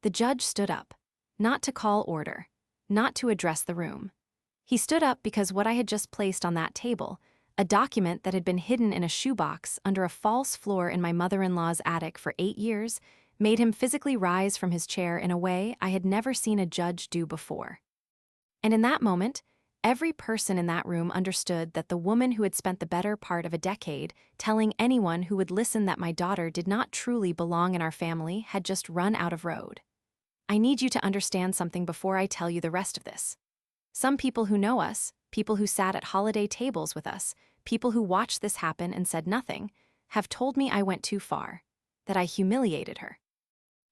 The judge stood up, not to call order, not to address the room. He stood up because what I had just placed on that table, a document that had been hidden in a shoebox under a false floor in my mother-in-law's attic for 8 years, made him physically rise from his chair in a way I had never seen a judge do before. And in that moment, every person in that room understood that the woman who had spent the better part of a decade telling anyone who would listen that my daughter did not truly belong in our family had just run out of road. I need you to understand something before I tell you the rest of this. Some people who know us, people who sat at holiday tables with us, people who watched this happen and said nothing, have told me I went too far, that I humiliated her,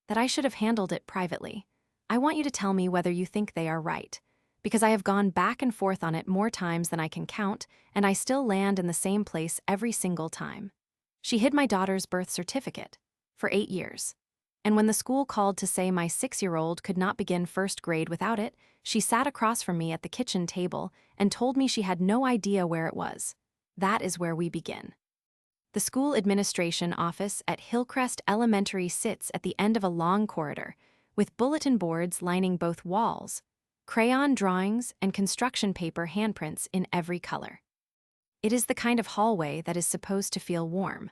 that I should have handled it privately. I want you to tell me whether you think they are right, because I have gone back and forth on it more times than I can count, and I still land in the same place every single time. She hid my daughter's birth certificate for 8 years. And when the school called to say my 6-year-old could not begin first grade without it, she sat across from me at the kitchen table and told me she had no idea where it was. That is where we begin. The school administration office at Hillcrest Elementary sits at the end of a long corridor, with bulletin boards lining both walls, crayon drawings and construction paper handprints in every color. It is the kind of hallway that is supposed to feel warm.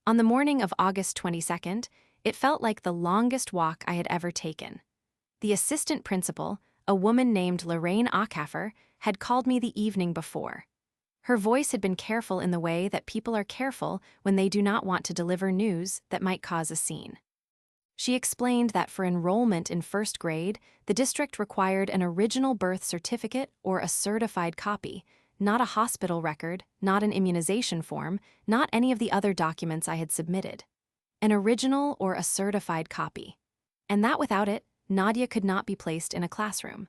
On the morning of August 22nd, it felt like the longest walk I had ever taken. The assistant principal, a woman named Lorraine Ackhaffer, had called me the evening before. Her voice had been careful in the way that people are careful when they do not want to deliver news that might cause a scene. She explained that for enrollment in first grade, the district required an original birth certificate or a certified copy, not a hospital record, not an immunization form, not any of the other documents I had submitted. An original or a certified copy. And that without it, Nadia could not be placed in a classroom.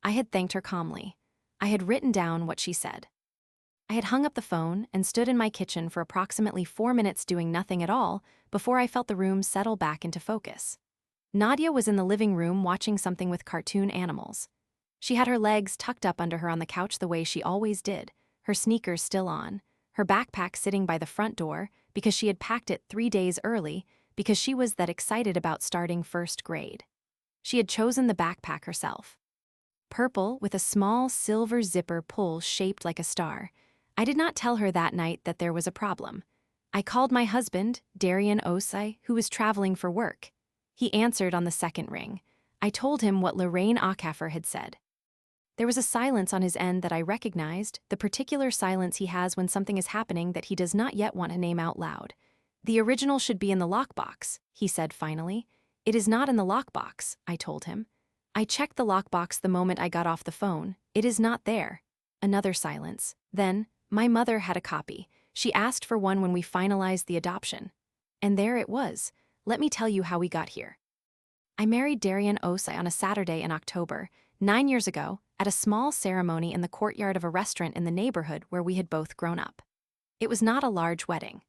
I had thanked her calmly. I had written down what she said. I had hung up the phone and stood in my kitchen for approximately 4 minutes doing nothing at all before I felt the room settle back into focus. Nadia was in the living room watching something with cartoon animals. She had her legs tucked up under her on the couch the way she always did, her sneakers still on, her backpack sitting by the front door because she had packed it 3 days early because she was that excited about starting first grade. She had chosen the backpack herself. Purple with a small silver zipper pull shaped like a star. I did not tell her that night that there was a problem. I called my husband, Darian Osei, who was traveling for work. He answered on the second ring. I told him what Lorraine Ackhaffer had said. There was a silence on his end that I recognized, the particular silence he has when something is happening that he does not yet want to name out loud. The original should be in the lockbox, he said finally. It is not in the lockbox, I told him. I checked the lockbox the moment I got off the phone. It is not there. Another silence. Then, my mother had a copy. She asked for one when we finalized the adoption. And there it was. Let me tell you how we got here. I married Darian Osei on a Saturday in October, 9 years ago, at a small ceremony in the courtyard of a restaurant in the neighborhood where we had both grown up. It was not a large wedding.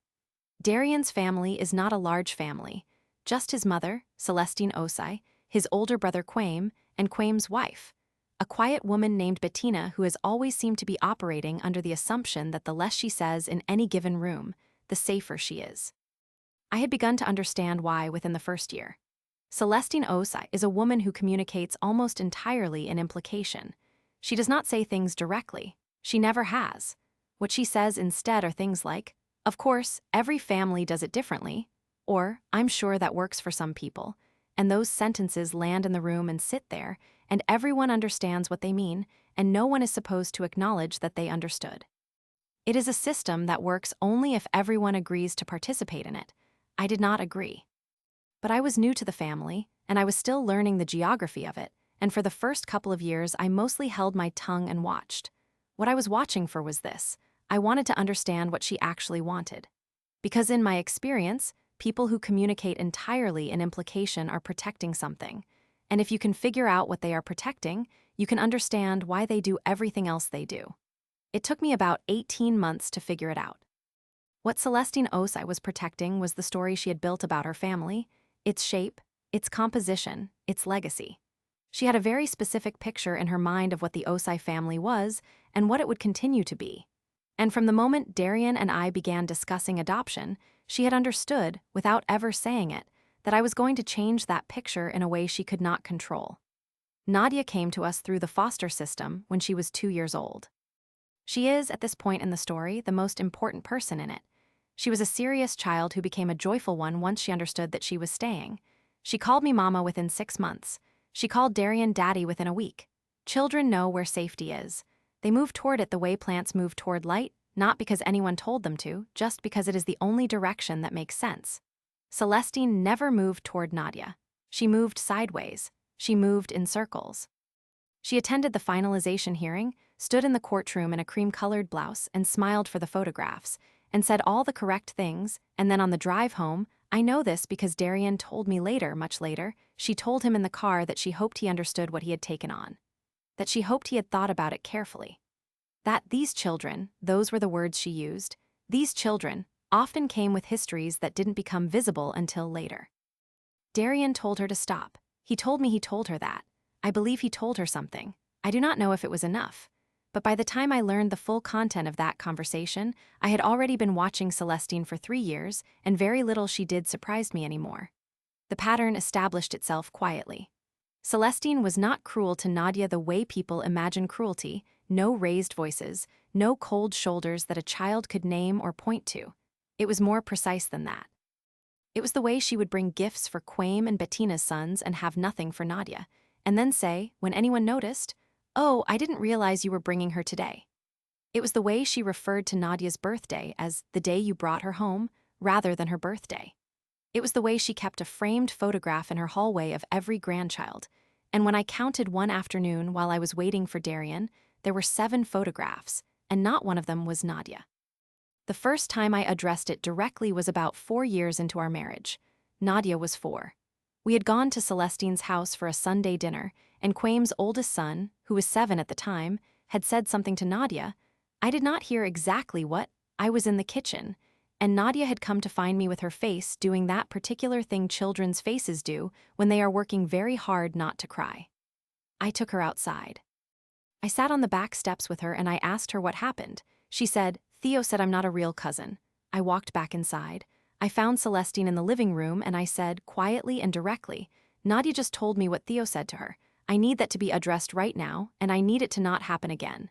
Darian's family is not a large family, just his mother, Celestine Osei, his older brother Quaim, and Quaim's wife, a quiet woman named Bettina who has always seemed to be operating under the assumption that the less she says in any given room, the safer she is. I had begun to understand why within the first year. Celestine Osei is a woman who communicates almost entirely in implication. She does not say things directly. She never has. What she says instead are things like, "Of course, every family does it differently," or "I'm sure that works for some people," and those sentences land in the room and sit there, and everyone understands what they mean, and no one is supposed to acknowledge that they understood. It is a system that works only if everyone agrees to participate in it. I did not agree. But I was new to the family, and I was still learning the geography of it, and for the first couple of years I mostly held my tongue and watched. What I was watching for was this. I wanted to understand what she actually wanted. Because in my experience, people who communicate entirely in implication are protecting something. And if you can figure out what they are protecting, you can understand why they do everything else they do. It took me about 18 months to figure it out. What Celestine Osei was protecting was the story she had built about her family, its shape, its composition, its legacy. She had a very specific picture in her mind of what the Osei family was and what it would continue to be. And from the moment Darian and I began discussing adoption, she had understood, without ever saying it, that I was going to change that picture in a way she could not control. Nadia came to us through the foster system when she was 2 years old. She is, at this point in the story, the most important person in it. She was a serious child who became a joyful one once she understood that she was staying. She called me Mama within 6 months. She called Darian Daddy within a week. Children know where safety is. They move toward it the way plants move toward light, not because anyone told them to, just because it is the only direction that makes sense. Celestine never moved toward Nadia. She moved sideways. She moved in circles. She attended the finalization hearing, stood in the courtroom in a cream-colored blouse and smiled for the photographs, and said all the correct things, and then on the drive home, I know this because Darian told me later, much later, she told him in the car that she hoped he understood what he had taken on. That she hoped he had thought about it carefully. That these children, those were the words she used, these children often came with histories that didn't become visible until later. Darian told her to stop. He told me he told her that. I believe he told her something. I do not know if it was enough. But by the time I learned the full content of that conversation, I had already been watching Celestine for 3 years, and very little she did surprised me anymore. The pattern established itself quietly. Celestine was not cruel to Nadia the way people imagine cruelty, no raised voices, no cold shoulders that a child could name or point to. It was more precise than that. It was the way she would bring gifts for Quaim and Bettina's sons and have nothing for Nadia, and then say, when anyone noticed, "Oh, I didn't realize you were bringing her today." It was the way she referred to Nadia's birthday as the day you brought her home, rather than her birthday. It was the way she kept a framed photograph in her hallway of every grandchild, and when I counted one afternoon while I was waiting for Darian, there were 7 photographs, and not one of them was Nadia. The first time I addressed it directly was about 4 years into our marriage. Nadia was 4. We had gone to Celestine's house for a Sunday dinner, and Quaim's oldest son, who was 7 at the time, had said something to Nadia. I did not hear exactly what. I was in the kitchen, and Nadia had come to find me with her face doing that particular thing children's faces do when they are working very hard not to cry. I took her outside. I sat on the back steps with her and I asked her what happened. She said, "Theo said I'm not a real cousin." I walked back inside. I found Celestine in the living room and I said, quietly and directly, "Nadia just told me what Theo said to her. I need that to be addressed right now, and I need it to not happen again."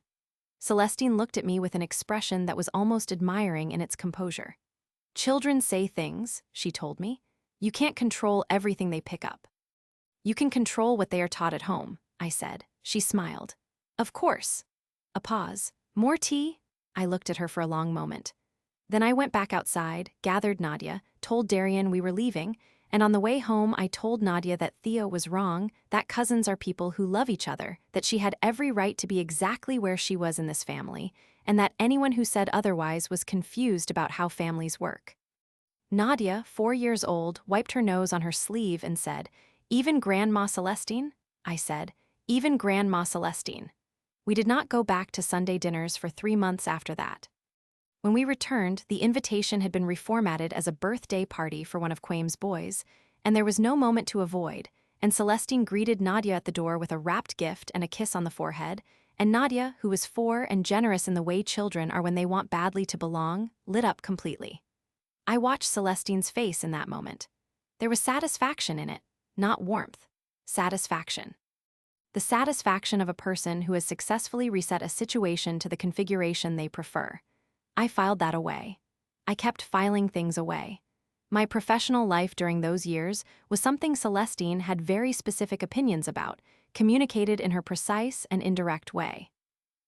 Celestine looked at me with an expression that was almost admiring in its composure. "Children say things," she told me. "You can't control everything they pick up. You can control what they are taught at home," I said. She smiled. "Of course." A pause. "More tea?" I looked at her for a long moment. Then I went back outside, gathered Nadia, told Darian we were leaving, and on the way home I told Nadia that Theo was wrong, that cousins are people who love each other, that she had every right to be exactly where she was in this family, and that anyone who said otherwise was confused about how families work. Nadia, 4 years old, wiped her nose on her sleeve and said, "Even Grandma Celestine?" I said, "Even Grandma Celestine." We did not go back to Sunday dinners for 3 months after that. When we returned, the invitation had been reformatted as a birthday party for one of Quaim's boys, and there was no moment to avoid, and Celestine greeted Nadia at the door with a wrapped gift and a kiss on the forehead, and Nadia, who was 4 and generous in the way children are when they want badly to belong, lit up completely. I watched Celestine's face in that moment. There was satisfaction in it, not warmth. Satisfaction. The satisfaction of a person who has successfully reset a situation to the configuration they prefer. I filed that away. I kept filing things away. My professional life during those years was something Celestine had very specific opinions about, communicated in her precise and indirect way.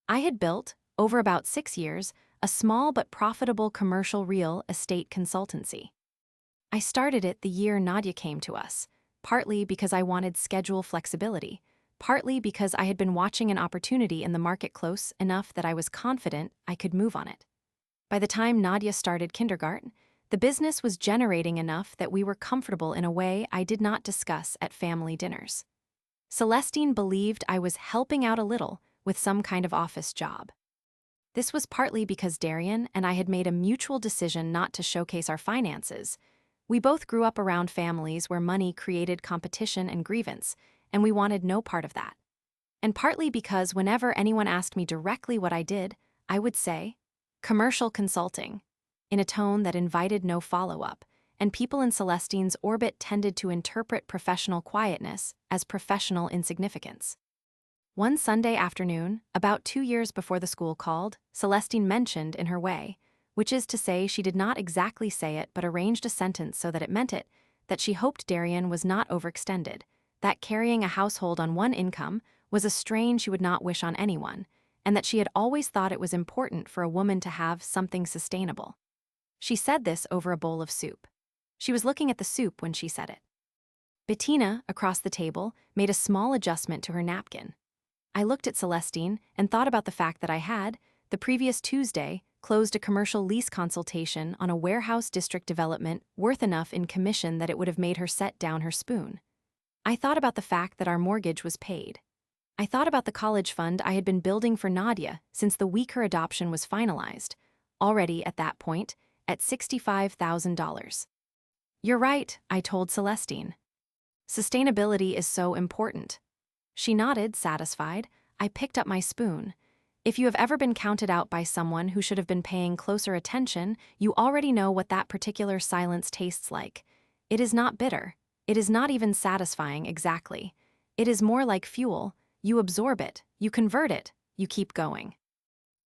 I had built, over about 6 years, a small but profitable commercial real estate consultancy. I started it the year Nadia came to us, partly because I wanted schedule flexibility, partly because I had been watching an opportunity in the market close enough that I was confident I could move on it. By the time Nadia started kindergarten, the business was generating enough that we were comfortable in a way I did not discuss at family dinners. Celestine believed I was helping out a little with some kind of office job. This was partly because Darian and I had made a mutual decision not to showcase our finances. We both grew up around families where money created competition and grievance, and we wanted no part of that. And partly because whenever anyone asked me directly what I did, I would say, "Commercial consulting," in a tone that invited no follow-up, and people in Celestine's orbit tended to interpret professional quietness as professional insignificance. One Sunday afternoon, about 2 years before the school called, Celestine mentioned in her way, which is to say she did not exactly say it but arranged a sentence so that it meant it, that she hoped Darian was not overextended, that carrying a household on one income was a strain she would not wish on anyone, and that she had always thought it was important for a woman to have something sustainable. She said this over a bowl of soup. She was looking at the soup when she said it. Bettina, across the table, made a small adjustment to her napkin. I looked at Celestine and thought about the fact that I had, the previous Tuesday, closed a commercial lease consultation on a warehouse district development worth enough in commission that it would have made her set down her spoon. I thought about the fact that our mortgage was paid. I thought about the college fund I had been building for Nadia since the week her adoption was finalized, already at that point, at $65,000. You're right, I told Celestine. Sustainability is so important. She nodded, satisfied. I picked up my spoon. If you have ever been counted out by someone who should have been paying closer attention, you already know what that particular silence tastes like. It is not bitter. It is not even satisfying exactly. It is more like fuel. You absorb it, you convert it, you keep going.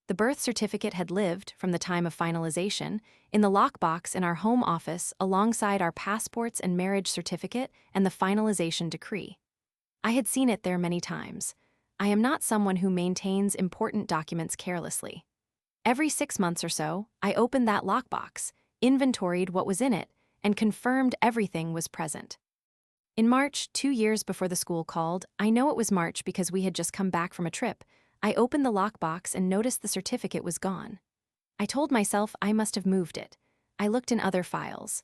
The birth certificate had lived, from the time of finalization, in the lockbox in our home office alongside our passports and marriage certificate and the finalization decree. I had seen it there many times. I am not someone who maintains important documents carelessly. Every 6 months or so, I opened that lockbox, inventoried what was in it, and confirmed everything was present. In March, 2 years before the school called, I know it was March because we had just come back from a trip, I opened the lockbox and noticed the certificate was gone. I told myself I must have moved it. I looked in other files.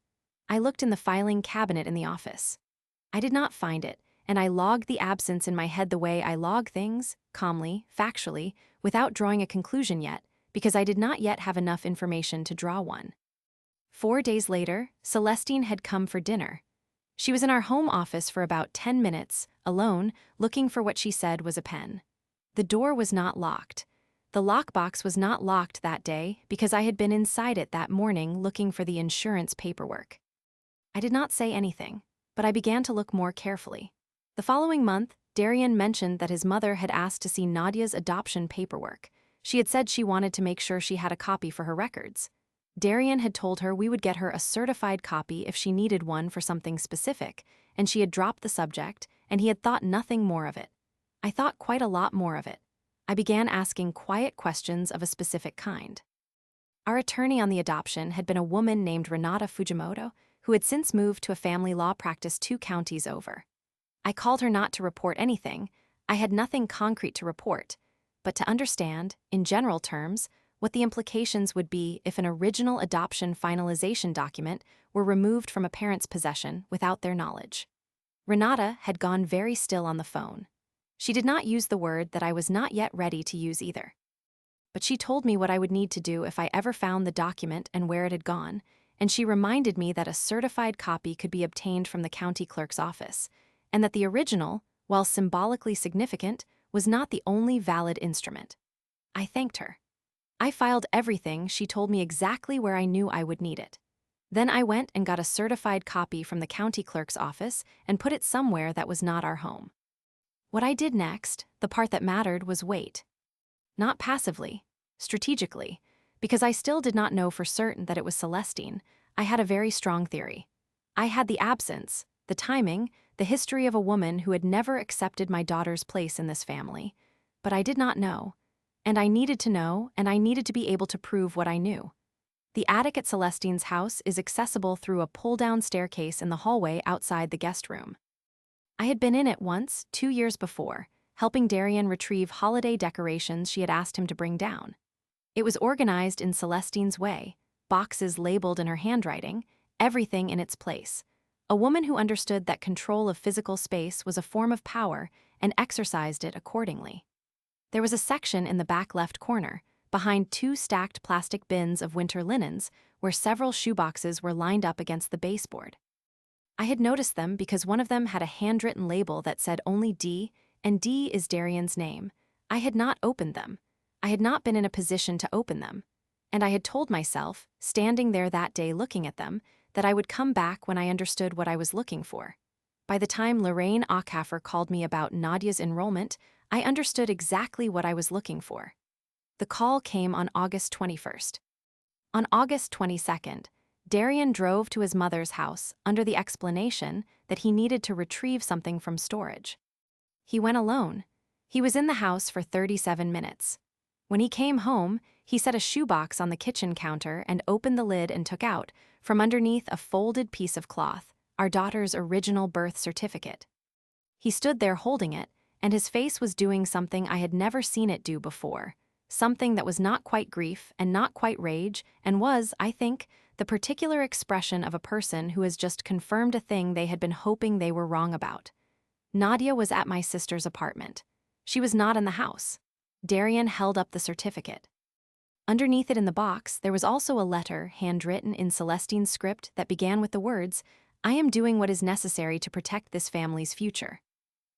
I looked in the filing cabinet in the office. I did not find it, and I logged the absence in my head the way I log things, calmly, factually, without drawing a conclusion yet, because I did not yet have enough information to draw one. 4 days later, Celestine had come for dinner. She was in our home office for about 10 minutes, alone, looking for what she said was a pen. The door was not locked. The lockbox was not locked that day because I had been inside it that morning looking for the insurance paperwork. I did not say anything, but I began to look more carefully. The following month, Darian mentioned that his mother had asked to see Nadia's adoption paperwork. She had said she wanted to make sure she had a copy for her records. Darian had told her we would get her a certified copy if she needed one for something specific, and she had dropped the subject, and he had thought nothing more of it. I thought quite a lot more of it. I began asking quiet questions of a specific kind. Our attorney on the adoption had been a woman named Renata Fujimoto, who had since moved to a family law practice 2 counties over. I called her not to report anything. I had nothing concrete to report, but to understand, in general terms, what the implications would be if an original adoption finalization document were removed from a parent's possession without their knowledge. Renata had gone very still on the phone. She did not use the word that I was not yet ready to use either. But she told me what I would need to do if I ever found the document and where it had gone, and she reminded me that a certified copy could be obtained from the county clerk's office, and that the original, while symbolically significant, was not the only valid instrument. I thanked her. I filed everything. She told me exactly where I knew I would need it. Then I went and got a certified copy from the county clerk's office and put it somewhere that was not our home. What I did next, the part that mattered, was wait. Not passively, strategically, because I still did not know for certain that it was Celestine. I had a very strong theory. I had the absence, the timing, the history of a woman who had never accepted my daughter's place in this family, but I did not know. And I needed to know, and I needed to be able to prove what I knew. The attic at Celestine's house is accessible through a pull-down staircase in the hallway outside the guest room. I had been in it once, 2 years before, helping Darian retrieve holiday decorations she had asked him to bring down. It was organized in Celestine's way, boxes labeled in her handwriting, everything in its place. A woman who understood that control of physical space was a form of power and exercised it accordingly. There was a section in the back left corner, behind 2 stacked plastic bins of winter linens, where several shoeboxes were lined up against the baseboard. I had noticed them because one of them had a handwritten label that said only D, and D is Darian's name. I had not opened them. I had not been in a position to open them. And I had told myself, standing there that day looking at them, that I would come back when I understood what I was looking for. By the time Lorraine Ackhafer called me about Nadia's enrollment, I understood exactly what I was looking for. The call came on August 21st. On August 22nd, Darian drove to his mother's house under the explanation that he needed to retrieve something from storage. He went alone. He was in the house for 37 minutes. When he came home, he set a shoebox on the kitchen counter and opened the lid and took out, from underneath a folded piece of cloth, our daughter's original birth certificate. He stood there holding it, and his face was doing something I had never seen it do before, something that was not quite grief and not quite rage, and was, I think, the particular expression of a person who has just confirmed a thing they had been hoping they were wrong about. Nadia was at my sister's apartment. She was not in the house. Darian held up the certificate. Underneath it in the box, there was also a letter handwritten in Celestine's script that began with the words, "I am doing what is necessary to protect this family's future."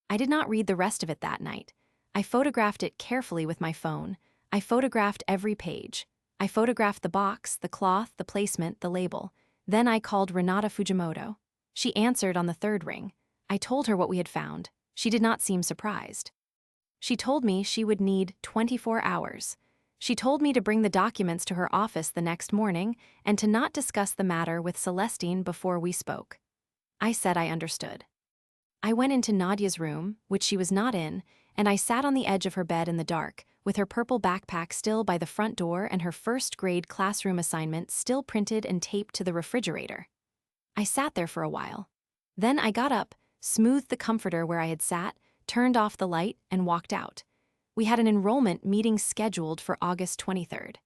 I did not read the rest of it that night. I photographed it carefully with my phone. I photographed every page. I photographed the box, the cloth, the placement, the label. Then I called Renata Fujimoto. She answered on the third ring. I told her what we had found. She did not seem surprised. She told me she would need 24 hours. She told me to bring the documents to her office the next morning and to not discuss the matter with Celestine before we spoke. I said I understood. I went into Nadia's room, which she was not in, and I sat on the edge of her bed in the dark, with her purple backpack still by the front door and her first-grade classroom assignment still printed and taped to the refrigerator. I sat there for a while. Then I got up, smoothed the comforter where I had sat, turned off the light, and walked out. We had an enrollment meeting scheduled for August 23rd.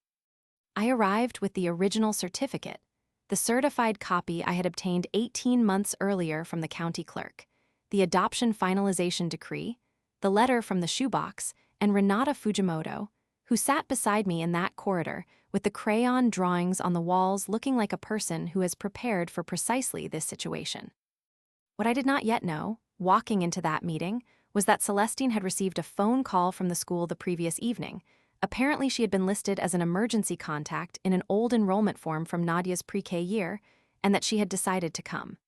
I arrived with the original certificate, the certified copy I had obtained 18 months earlier from the county clerk, the adoption finalization decree, the letter from the shoebox, and Renata Fujimoto, who sat beside me in that corridor with the crayon drawings on the walls looking like a person who has prepared for precisely this situation. What I did not yet know, walking into that meeting, was that Celestine had received a phone call from the school the previous evening. Apparently she had been listed as an emergency contact in an old enrollment form from Nadia's pre-K year, and that she had decided to come.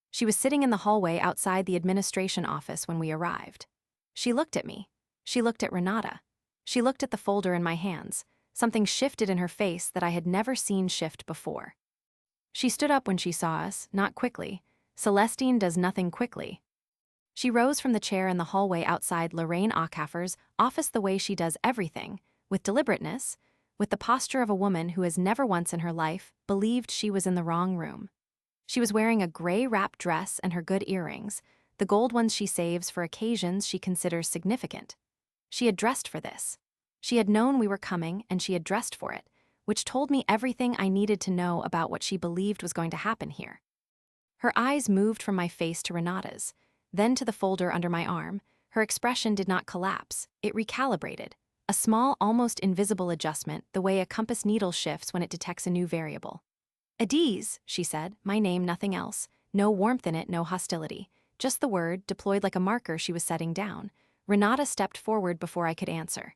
She was sitting in the hallway outside the administration office when we arrived. She looked at me. She looked at Renata. She looked at the folder in my hands. Something shifted in her face that I had never seen shift before. She stood up when she saw us, not quickly. Celestine does nothing quickly. She rose from the chair in the hallway outside Lorraine Ackhafer's office the way she does everything, with deliberateness, with the posture of a woman who has never once in her life believed she was in the wrong room. She was wearing a gray wrap dress and her good earrings, the gold ones she saves for occasions she considers significant. She had dressed for this. She had known we were coming and she had dressed for it, which told me everything I needed to know about what she believed was going to happen here. Her eyes moved from my face to Renata's, then to the folder under my arm. Her expression did not collapse, it recalibrated, a small, almost invisible adjustment the way a compass needle shifts when it detects a new variable. "Adiz," she said, my name, nothing else, no warmth in it, no hostility, just the word, deployed like a marker she was setting down. Renata stepped forward before I could answer.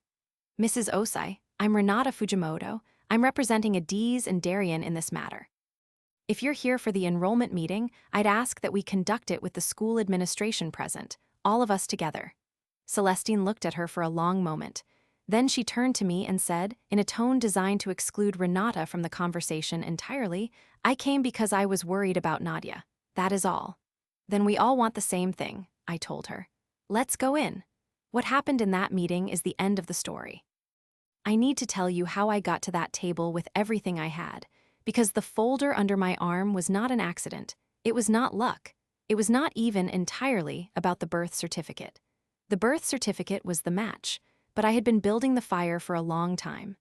"Mrs. Osai, I'm Renata Fujimoto. I'm representing Adiz and Darian in this matter. If you're here for the enrollment meeting, I'd ask that we conduct it with the school administration present, all of us together." Celestine looked at her for a long moment. Then she turned to me and said, in a tone designed to exclude Renata from the conversation entirely, "I came because I was worried about Nadia. That is all." "Then we all want the same thing," I told her. "Let's go in. What happened in that meeting is the end of the story. I need to tell you how I got to that table with everything I had, because the folder under my arm was not an accident. It was not luck. It was not even entirely about the birth certificate. The birth certificate was the match, but I had been building the fire for a long time.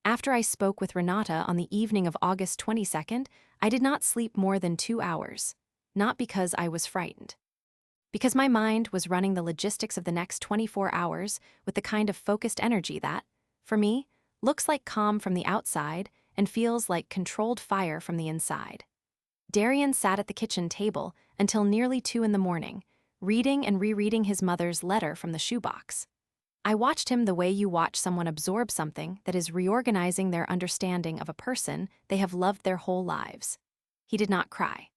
After I spoke with Renata on the evening of August 22nd, I did not sleep more than 2 hours. Not because I was frightened. Because my mind was running the logistics of the next 24 hours with the kind of focused energy that, for me, looks like calm from the outside and feels like controlled fire from the inside. Darian sat at the kitchen table until nearly 2 in the morning, reading and rereading his mother's letter from the shoebox. I watched him the way you watch someone absorb something that is reorganizing their understanding of a person they have loved their whole lives. He did not cry.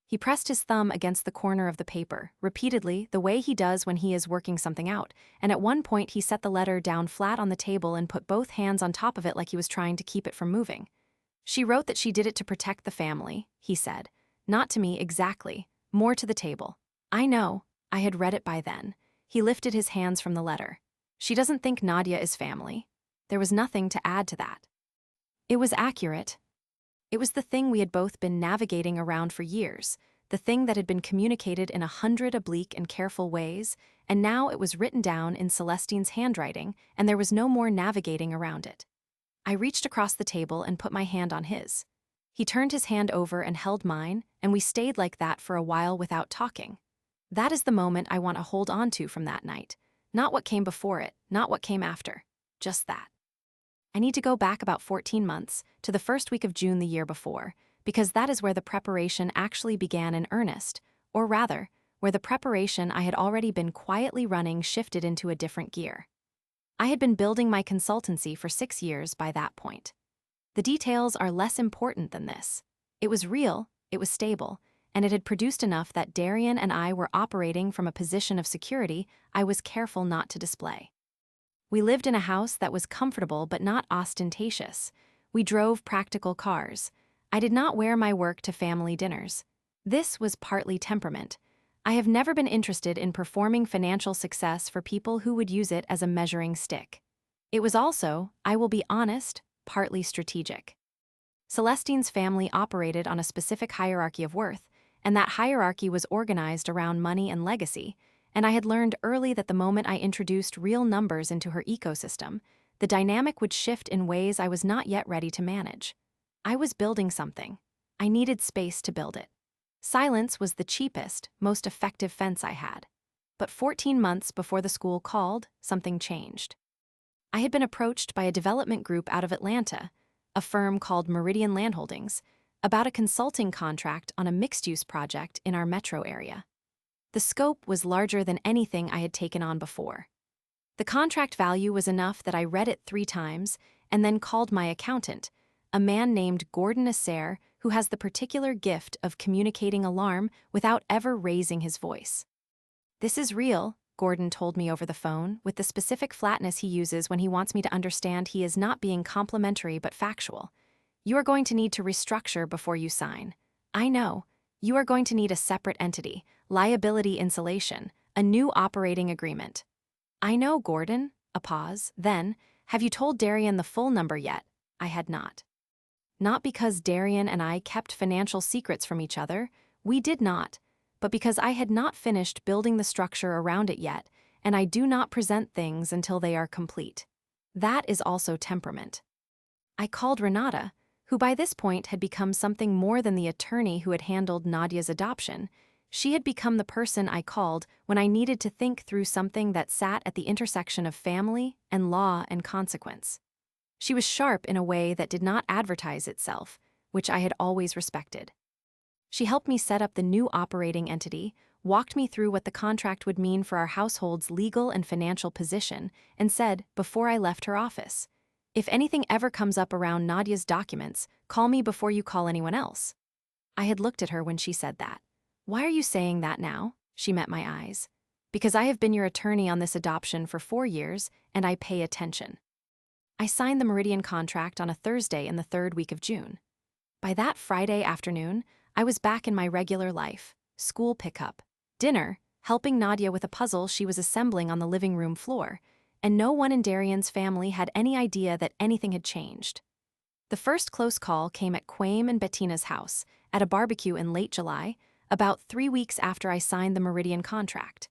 He pressed his thumb against the corner of the paper, repeatedly, the way he does when he is working something out, and at one point he set the letter down flat on the table and put both hands on top of it like he was trying to keep it from moving. She wrote that she did it to protect the family, he said. Not to me exactly, more to the table. I know, I had read it by then. He lifted his hands from the letter. She doesn't think Nadia is family. There was nothing to add to that. It was accurate. It was the thing we had both been navigating around for years, the thing that had been communicated in 100 oblique and careful ways, and now it was written down in Celestine's handwriting, and there was no more navigating around it. I reached across the table and put my hand on his. He turned his hand over and held mine, and we stayed like that for a while without talking. That is the moment I want to hold on to from that night. Not what came before it, not what came after. Just that. I need to go back about 14 months, to the first week of June the year before, because that is where the preparation actually began in earnest, or rather, where the preparation I had already been quietly running shifted into a different gear. I had been building my consultancy for 6 years by that point. The details are less important than this. It was real, it was stable, and it had produced enough that Darian and I were operating from a position of security I was careful not to display. We lived in a house that was comfortable but not ostentatious. We drove practical cars. I did not wear my work to family dinners. This was partly temperament. I have never been interested in performing financial success for people who would use it as a measuring stick. It was also, I will be honest, partly strategic. Celestine's family operated on a specific hierarchy of worth, and that hierarchy was organized around money and legacy, and I had learned early that the moment I introduced real numbers into her ecosystem, the dynamic would shift in ways I was not yet ready to manage. I was building something. I needed space to build it. Silence was the cheapest, most effective fence I had. But 14 months before the school called, something changed. I had been approached by a development group out of Atlanta, a firm called Meridian Landholdings, about a consulting contract on a mixed-use project in our metro area. The scope was larger than anything I had taken on before. The contract value was enough that I read it 3 times and then called my accountant, a man named Gordon Asser, who has the particular gift of communicating alarm without ever raising his voice. This is real, Gordon told me over the phone, with the specific flatness he uses when he wants me to understand he is not being complimentary but factual. You are going to need to restructure before you sign. I know. You are going to need a separate entity, liability insulation, a new operating agreement. I know, Gordon. A pause. Then, have you told Darian the full number yet? I had not. Not because Darian and I kept financial secrets from each other, we did not, but because I had not finished building the structure around it yet, and I do not present things until they are complete. That is also temperament. I called Renata, who by this point had become something more than the attorney who had handled Nadia's adoption. She had become the person I called when I needed to think through something that sat at the intersection of family and law and consequence. She was sharp in a way that did not advertise itself, which I had always respected. She helped me set up the new operating entity, walked me through what the contract would mean for our household's legal and financial position, and said, before I left her office, "If anything ever comes up around Nadia's documents, call me before you call anyone else." I had looked at her when she said that. "Why are you saying that now?" She met my eyes. "Because I have been your attorney on this adoption for 4 years, and I pay attention." I signed the Meridian contract on a Thursday in the 3rd week of June. By that Friday afternoon, I was back in my regular life, school pickup, dinner, helping Nadia with a puzzle she was assembling on the living room floor, and no one in Darian's family had any idea that anything had changed. The first close call came at Quame and Bettina's house, at a barbecue in late July, about 3 weeks after I signed the Meridian contract.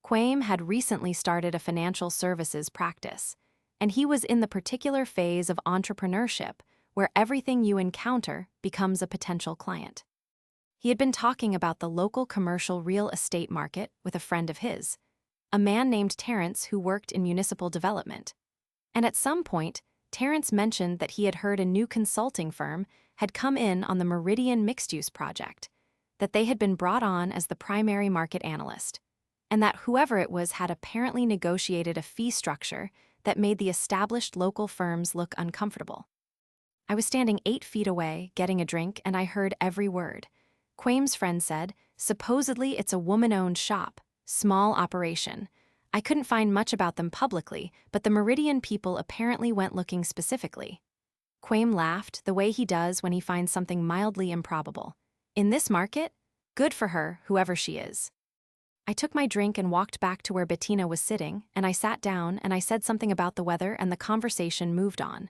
Quame had recently started a financial services practice, and he was in the particular phase of entrepreneurship where everything you encounter becomes a potential client. He had been talking about the local commercial real estate market with a friend of his, a man named Terrence who worked in municipal development. And at some point, Terrence mentioned that he had heard a new consulting firm had come in on the Meridian mixed-use project, that they had been brought on as the primary market analyst, and that whoever it was had apparently negotiated a fee structure that made the established local firms look uncomfortable. I was standing 8 feet away, getting a drink, and I heard every word. Quame's friend said, supposedly it's a woman-owned shop, small operation. I couldn't find much about them publicly, but the Meridian people apparently went looking specifically. Quame laughed, the way he does when he finds something mildly improbable. In this market? Good for her, whoever she is. I took my drink and walked back to where Bettina was sitting, and I sat down and I said something about the weather, and the conversation moved on.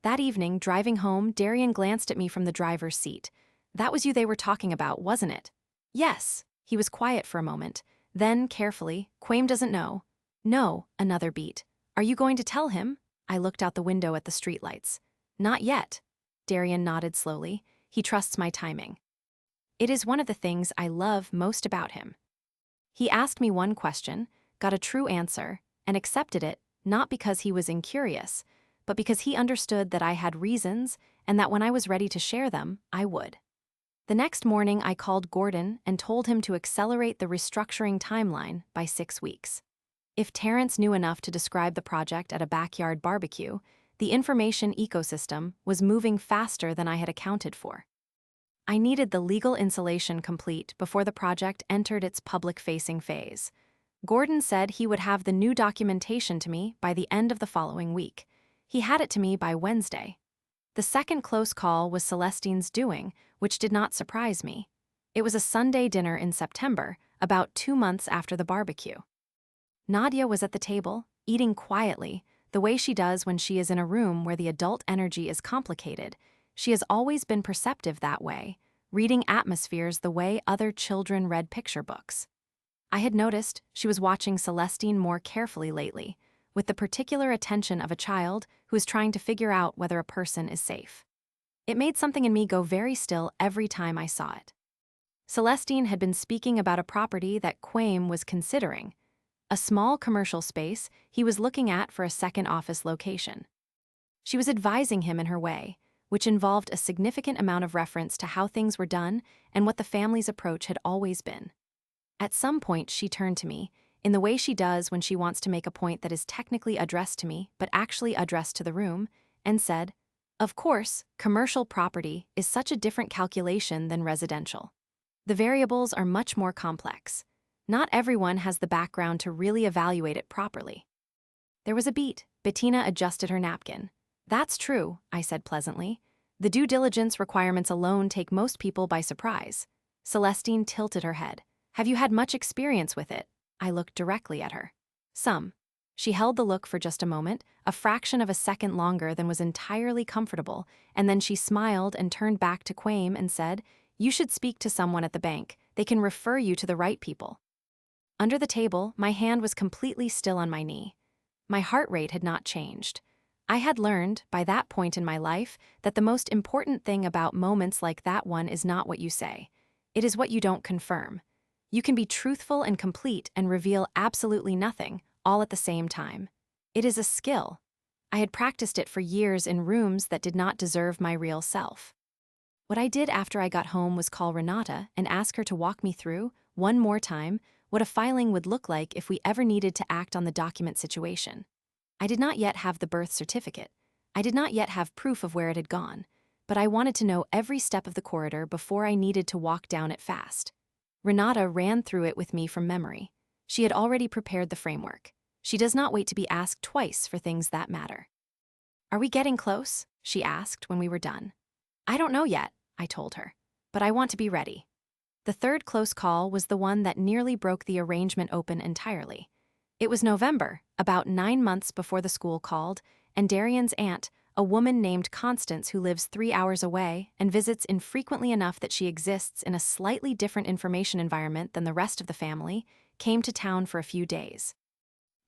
That evening, driving home, Darian glanced at me from the driver's seat. That was you they were talking about, wasn't it? Yes. He was quiet for a moment. Then, carefully, Quame doesn't know. No, another beat. Are you going to tell him? I looked out the window at the streetlights. Not yet. Darian nodded slowly. He trusts my timing. It is one of the things I love most about him. He asked me one question, got a true answer, and accepted it, not because he was incurious, but because he understood that I had reasons and that when I was ready to share them, I would. The next morning, I called Gordon and told him to accelerate the restructuring timeline by 6 weeks. If Terrence knew enough to describe the project at a backyard barbecue, the information ecosystem was moving faster than I had accounted for. I needed the legal insulation complete before the project entered its public-facing phase. Gordon said he would have the new documentation to me by the end of the following week. He had it to me by Wednesday. The second close call was Celestine's doing, which did not surprise me. It was a Sunday dinner in September, about 2 months after the barbecue. Nadia was at the table, eating quietly, the way she does when she is in a room where the adult energy is complicated. She has always been perceptive that way, reading atmospheres the way other children read picture books. I had noticed she was watching Celestine more carefully lately, with the particular attention of a child who is trying to figure out whether a person is safe. It made something in me go very still every time I saw it. Celestine had been speaking about a property that Quame was considering, a small commercial space he was looking at for a second office location. She was advising him in her way, which involved a significant amount of reference to how things were done and what the family's approach had always been. At some point, she turned to me, in the way she does when she wants to make a point that is technically addressed to me but actually addressed to the room, and said, "Of course, commercial property is such a different calculation than residential. The variables are much more complex. Not everyone has the background to really evaluate it properly." There was a beat. Bettina adjusted her napkin. "That's true," I said pleasantly. "The due diligence requirements alone take most people by surprise." Celestine tilted her head. "Have you had much experience with it?" I looked directly at her. "Some." She held the look for just a moment, a fraction of a second longer than was entirely comfortable, and then she smiled and turned back to Quame and said, "You should speak to someone at the bank. They can refer you to the right people." Under the table, my hand was completely still on my knee. My heart rate had not changed. I had learned, by that point in my life, that the most important thing about moments like that one is not what you say. It is what you don't confirm. You can be truthful and complete and reveal absolutely nothing, all at the same time. It is a skill. I had practiced it for years in rooms that did not deserve my real self. What I did after I got home was call Renata and ask her to walk me through, one more time, what a filing would look like if we ever needed to act on the document situation. I did not yet have the birth certificate. I did not yet have proof of where it had gone, but I wanted to know every step of the corridor before I needed to walk down it fast. Renata ran through it with me from memory. She had already prepared the framework. She does not wait to be asked twice for things that matter. "Are we getting close?" she asked when we were done. "I don't know yet," I told her, "but I want to be ready." The third close call was the one that nearly broke the arrangement open entirely. It was November, about 9 months before the school called, and Darian's aunt, a woman named Constance who lives 3 hours away and visits infrequently enough that she exists in a slightly different information environment than the rest of the family, came to town for a few days.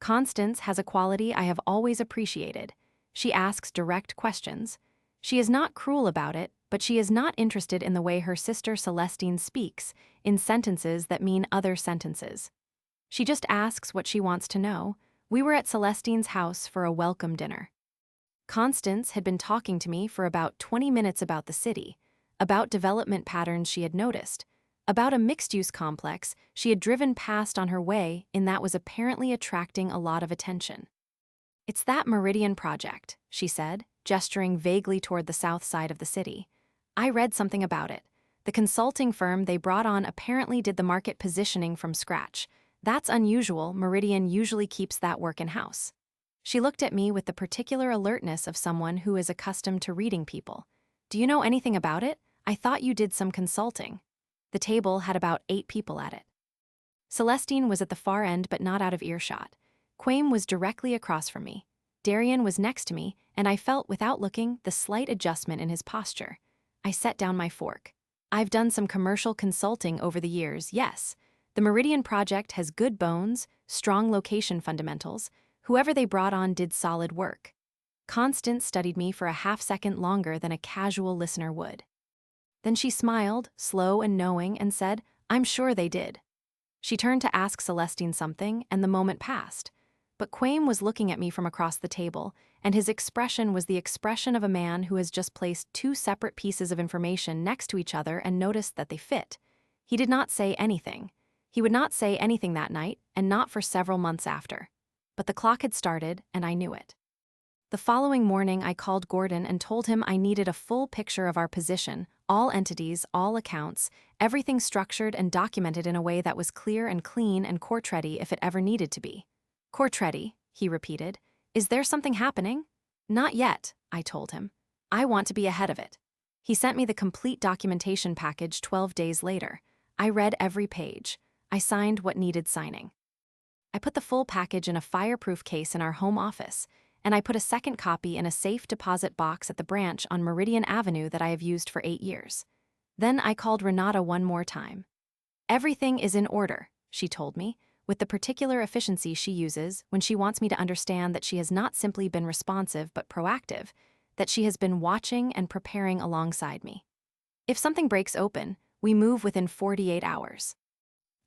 Constance has a quality I have always appreciated. She asks direct questions. She is not cruel about it, but she is not interested in the way her sister Celestine speaks, in sentences that mean other sentences. She just asks what she wants to know. We were at Celestine's house for a welcome dinner. Constance had been talking to me for about 20 minutes about the city, about development patterns she had noticed, about a mixed-use complex she had driven past on her way in that was apparently attracting a lot of attention. "It's that Meridian project," she said, gesturing vaguely toward the south side of the city. I read something about it. The consulting firm they brought on apparently did the market positioning from scratch. That's unusual. Meridian usually keeps that work in-house. She looked at me with the particular alertness of someone who is accustomed to reading people. Do you know anything about it? I thought you did some consulting. The table had about 8 people at it. Celestine was at the far end but not out of earshot. Quaim was directly across from me. Darian was next to me, and I felt, without looking, the slight adjustment in his posture. I set down my fork. I've done some commercial consulting over the years, yes. The Meridian project has good bones, strong location fundamentals. Whoever they brought on did solid work. Constance studied me for a half-second longer than a casual listener would. Then she smiled, slow and knowing, and said, "I'm sure they did." She turned to ask Celestine something, and the moment passed. But Quaim was looking at me from across the table, and his expression was the expression of a man who has just placed 2 separate pieces of information next to each other and noticed that they fit. He did not say anything. He would not say anything that night, and not for several months after. But the clock had started, and I knew it. The following morning, I called Gordon and told him I needed a full picture of our position, all entities, all accounts, everything structured and documented in a way that was clear and clean and court-ready if it ever needed to be. "Court-ready," he repeated. "Is there something happening?" "Not yet," I told him. "I want to be ahead of it." He sent me the complete documentation package 12 days later. I read every page. I signed what needed signing. I put the full package in a fireproof case in our home office, and I put a second copy in a safe deposit box at the branch on Meridian Avenue that I have used for 8 years. Then I called Renata one more time. "Everything is in order," she told me, with the particular efficiency she uses when she wants me to understand that she has not simply been responsive but proactive, that she has been watching and preparing alongside me. If something breaks open, we move within 48 hours.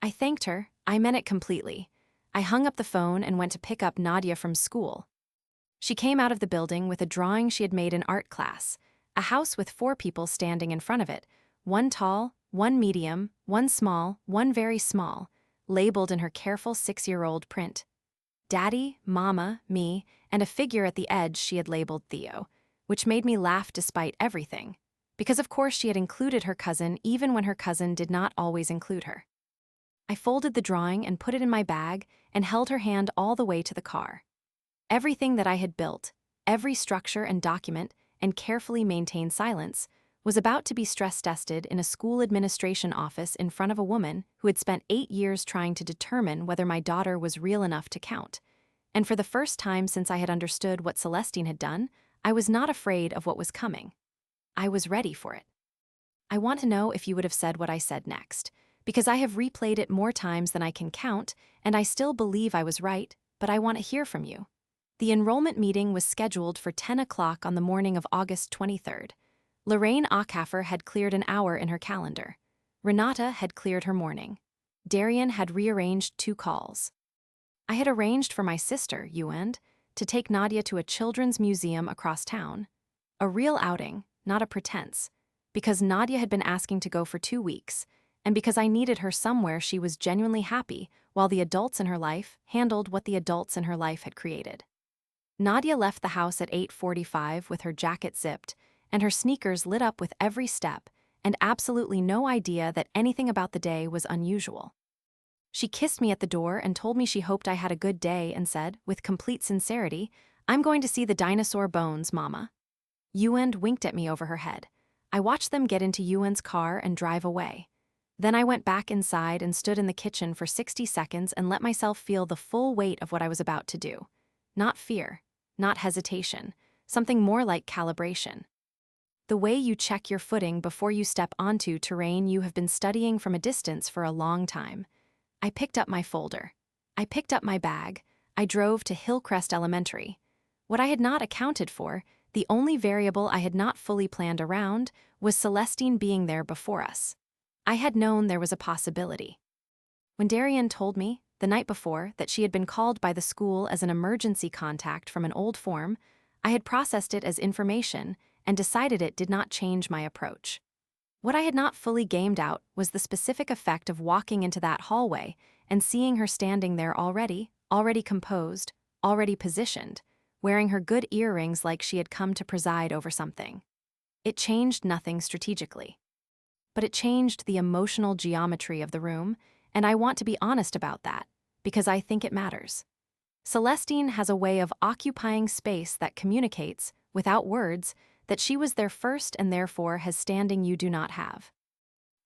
I thanked her. I meant it completely. I hung up the phone and went to pick up Nadia from school. She came out of the building with a drawing she had made in art class, a house with 4 people standing in front of it, one tall, one medium, one small, one very small, labeled in her careful 6-year-old print. Daddy, Mama, me, and a figure at the edge she had labeled Theo, which made me laugh despite everything, because of course she had included her cousin even when her cousin did not always include her. I folded the drawing and put it in my bag and held her hand all the way to the car. Everything that I had built, every structure and document, and carefully maintained silence, was about to be stress-tested in a school administration office in front of a woman who had spent 8 years trying to determine whether my daughter was real enough to count. And for the first time since I had understood what Celestine had done, I was not afraid of what was coming. I was ready for it. I want to know if you would have said what I said next, because I have replayed it more times than I can count, and I still believe I was right, but I want to hear from you. The enrollment meeting was scheduled for 10 o'clock on the morning of August 23rd. Lorraine Ackhafer had cleared an hour in her calendar. Renata had cleared her morning. Darian had rearranged 2 calls. I had arranged for my sister, Yuend, to take Nadia to a children's museum across town. A real outing, not a pretense, because Nadia had been asking to go for 2 weeks, and because I needed her somewhere she was genuinely happy while the adults in her life handled what the adults in her life had created. Nadia left the house at 8:45 with her jacket zipped, and her sneakers lit up with every step, and absolutely no idea that anything about the day was unusual. She kissed me at the door and told me she hoped I had a good day and said, with complete sincerity, "I'm going to see the dinosaur bones, Mama." Yuend winked at me over her head. I watched them get into Yuend's car and drive away. Then I went back inside and stood in the kitchen for 60 seconds and let myself feel the full weight of what I was about to do. Not fear, not hesitation, something more like calibration. The way you check your footing before you step onto terrain you have been studying from a distance for a long time. I picked up my folder. I picked up my bag. I drove to Hillcrest Elementary. What I had not accounted for, the only variable I had not fully planned around, was Celestine being there before us. I had known there was a possibility. When Darian told me, the night before, that she had been called by the school as an emergency contact from an old form, I had processed it as information and decided it did not change my approach. What I had not fully gamed out was the specific effect of walking into that hallway and seeing her standing there already composed, already positioned, wearing her good earrings like she had come to preside over something. It changed nothing strategically. But it changed the emotional geometry of the room, and I want to be honest about that, because I think it matters. Celestine has a way of occupying space that communicates, without words, that she was there first and therefore has standing you do not have.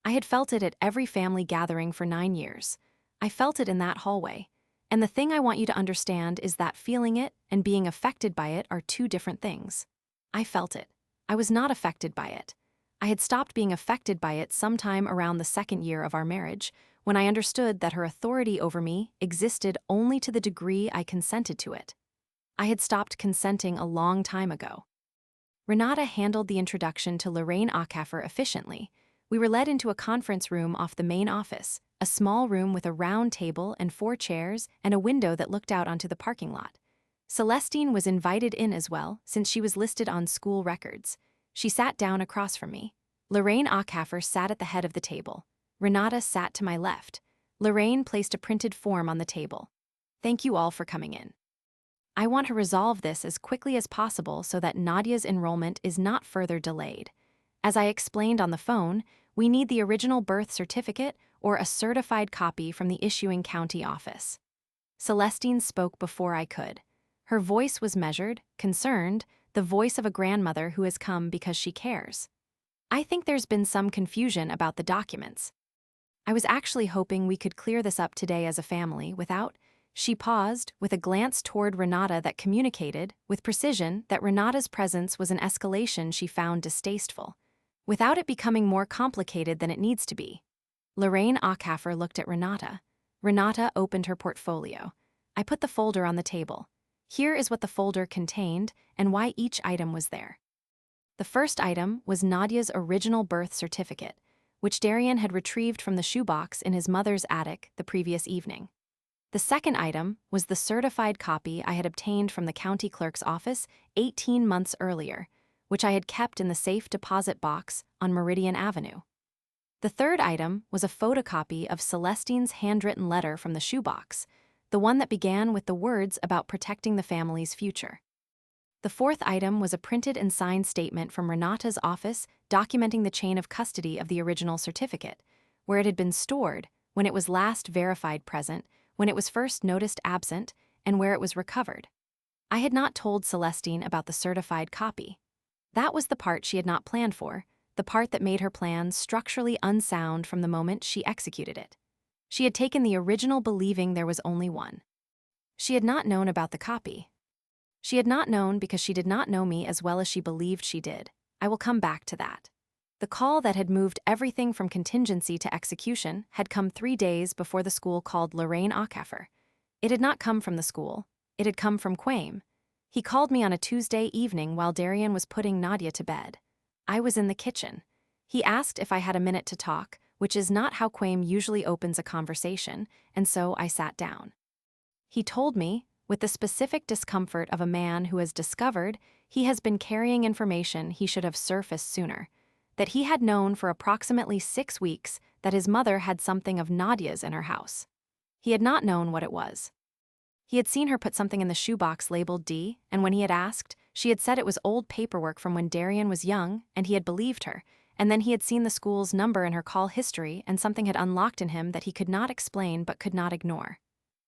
I had felt it at every family gathering for 9 years. I felt it in that hallway. And the thing I want you to understand is that feeling it and being affected by it are two different things. I felt it. I was not affected by it. I had stopped being affected by it sometime around the 2nd year of our marriage, when I understood that her authority over me existed only to the degree I consented to it. I had stopped consenting a long time ago. Renata handled the introduction to Lorraine Ackhafer efficiently. We were led into a conference room off the main office, a small room with a round table and 4 chairs and a window that looked out onto the parking lot. Celestine was invited in as well, since she was listed on school records. She sat down across from me. Lorraine Ackhafer sat at the head of the table. Renata sat to my left. Lorraine placed a printed form on the table. Thank you all for coming in. I want to resolve this as quickly as possible so that Nadia's enrollment is not further delayed. As I explained on the phone, we need the original birth certificate or a certified copy from the issuing county office. Celestine spoke before I could. Her voice was measured, concerned, the voice of a grandmother who has come because she cares. I think there's been some confusion about the documents. I was actually hoping we could clear this up today as a family without. She paused, with a glance toward Renata that communicated, with precision, that Renata's presence was an escalation she found distasteful, without it becoming more complicated than it needs to be. Lorraine Ackhafer looked at Renata. Renata opened her portfolio. I put the folder on the table. Here is what the folder contained and why each item was there. The first item was Nadia's original birth certificate, which Darian had retrieved from the shoebox in his mother's attic the previous evening. The second item was the certified copy I had obtained from the county clerk's office 18 months earlier, which I had kept in the safe deposit box on Meridian Avenue. The third item was a photocopy of Celestine's handwritten letter from the shoebox, the one that began with the words about protecting the family's future. The fourth item was a printed and signed statement from Renata's office documenting the chain of custody of the original certificate, where it had been stored, when it was last verified present, when it was first noticed absent, and where it was recovered. I had not told Celestine about the certified copy. That was the part she had not planned for, the part that made her plan structurally unsound from the moment she executed it. She had taken the original believing there was only one. She had not known about the copy. She had not known because she did not know me as well as she believed she did. I will come back to that. The call that had moved everything from contingency to execution had come 3 days before the school called Lorraine Ackhafer. It had not come from the school. It had come from Quaim. He called me on a Tuesday evening while Darian was putting Nadia to bed. I was in the kitchen. He asked if I had a minute to talk, which is not how Quaim usually opens a conversation, and so I sat down. He told me, with the specific discomfort of a man who has discovered he has been carrying information he should have surfaced sooner, that he had known for approximately 6 weeks that his mother had something of Nadia's in her house. He had not known what it was. He had seen her put something in the shoebox labeled D, and when he had asked, she had said it was old paperwork from when Darian was young, and he had believed her, and then he had seen the school's number in her call history, and something had unlocked in him that he could not explain but could not ignore.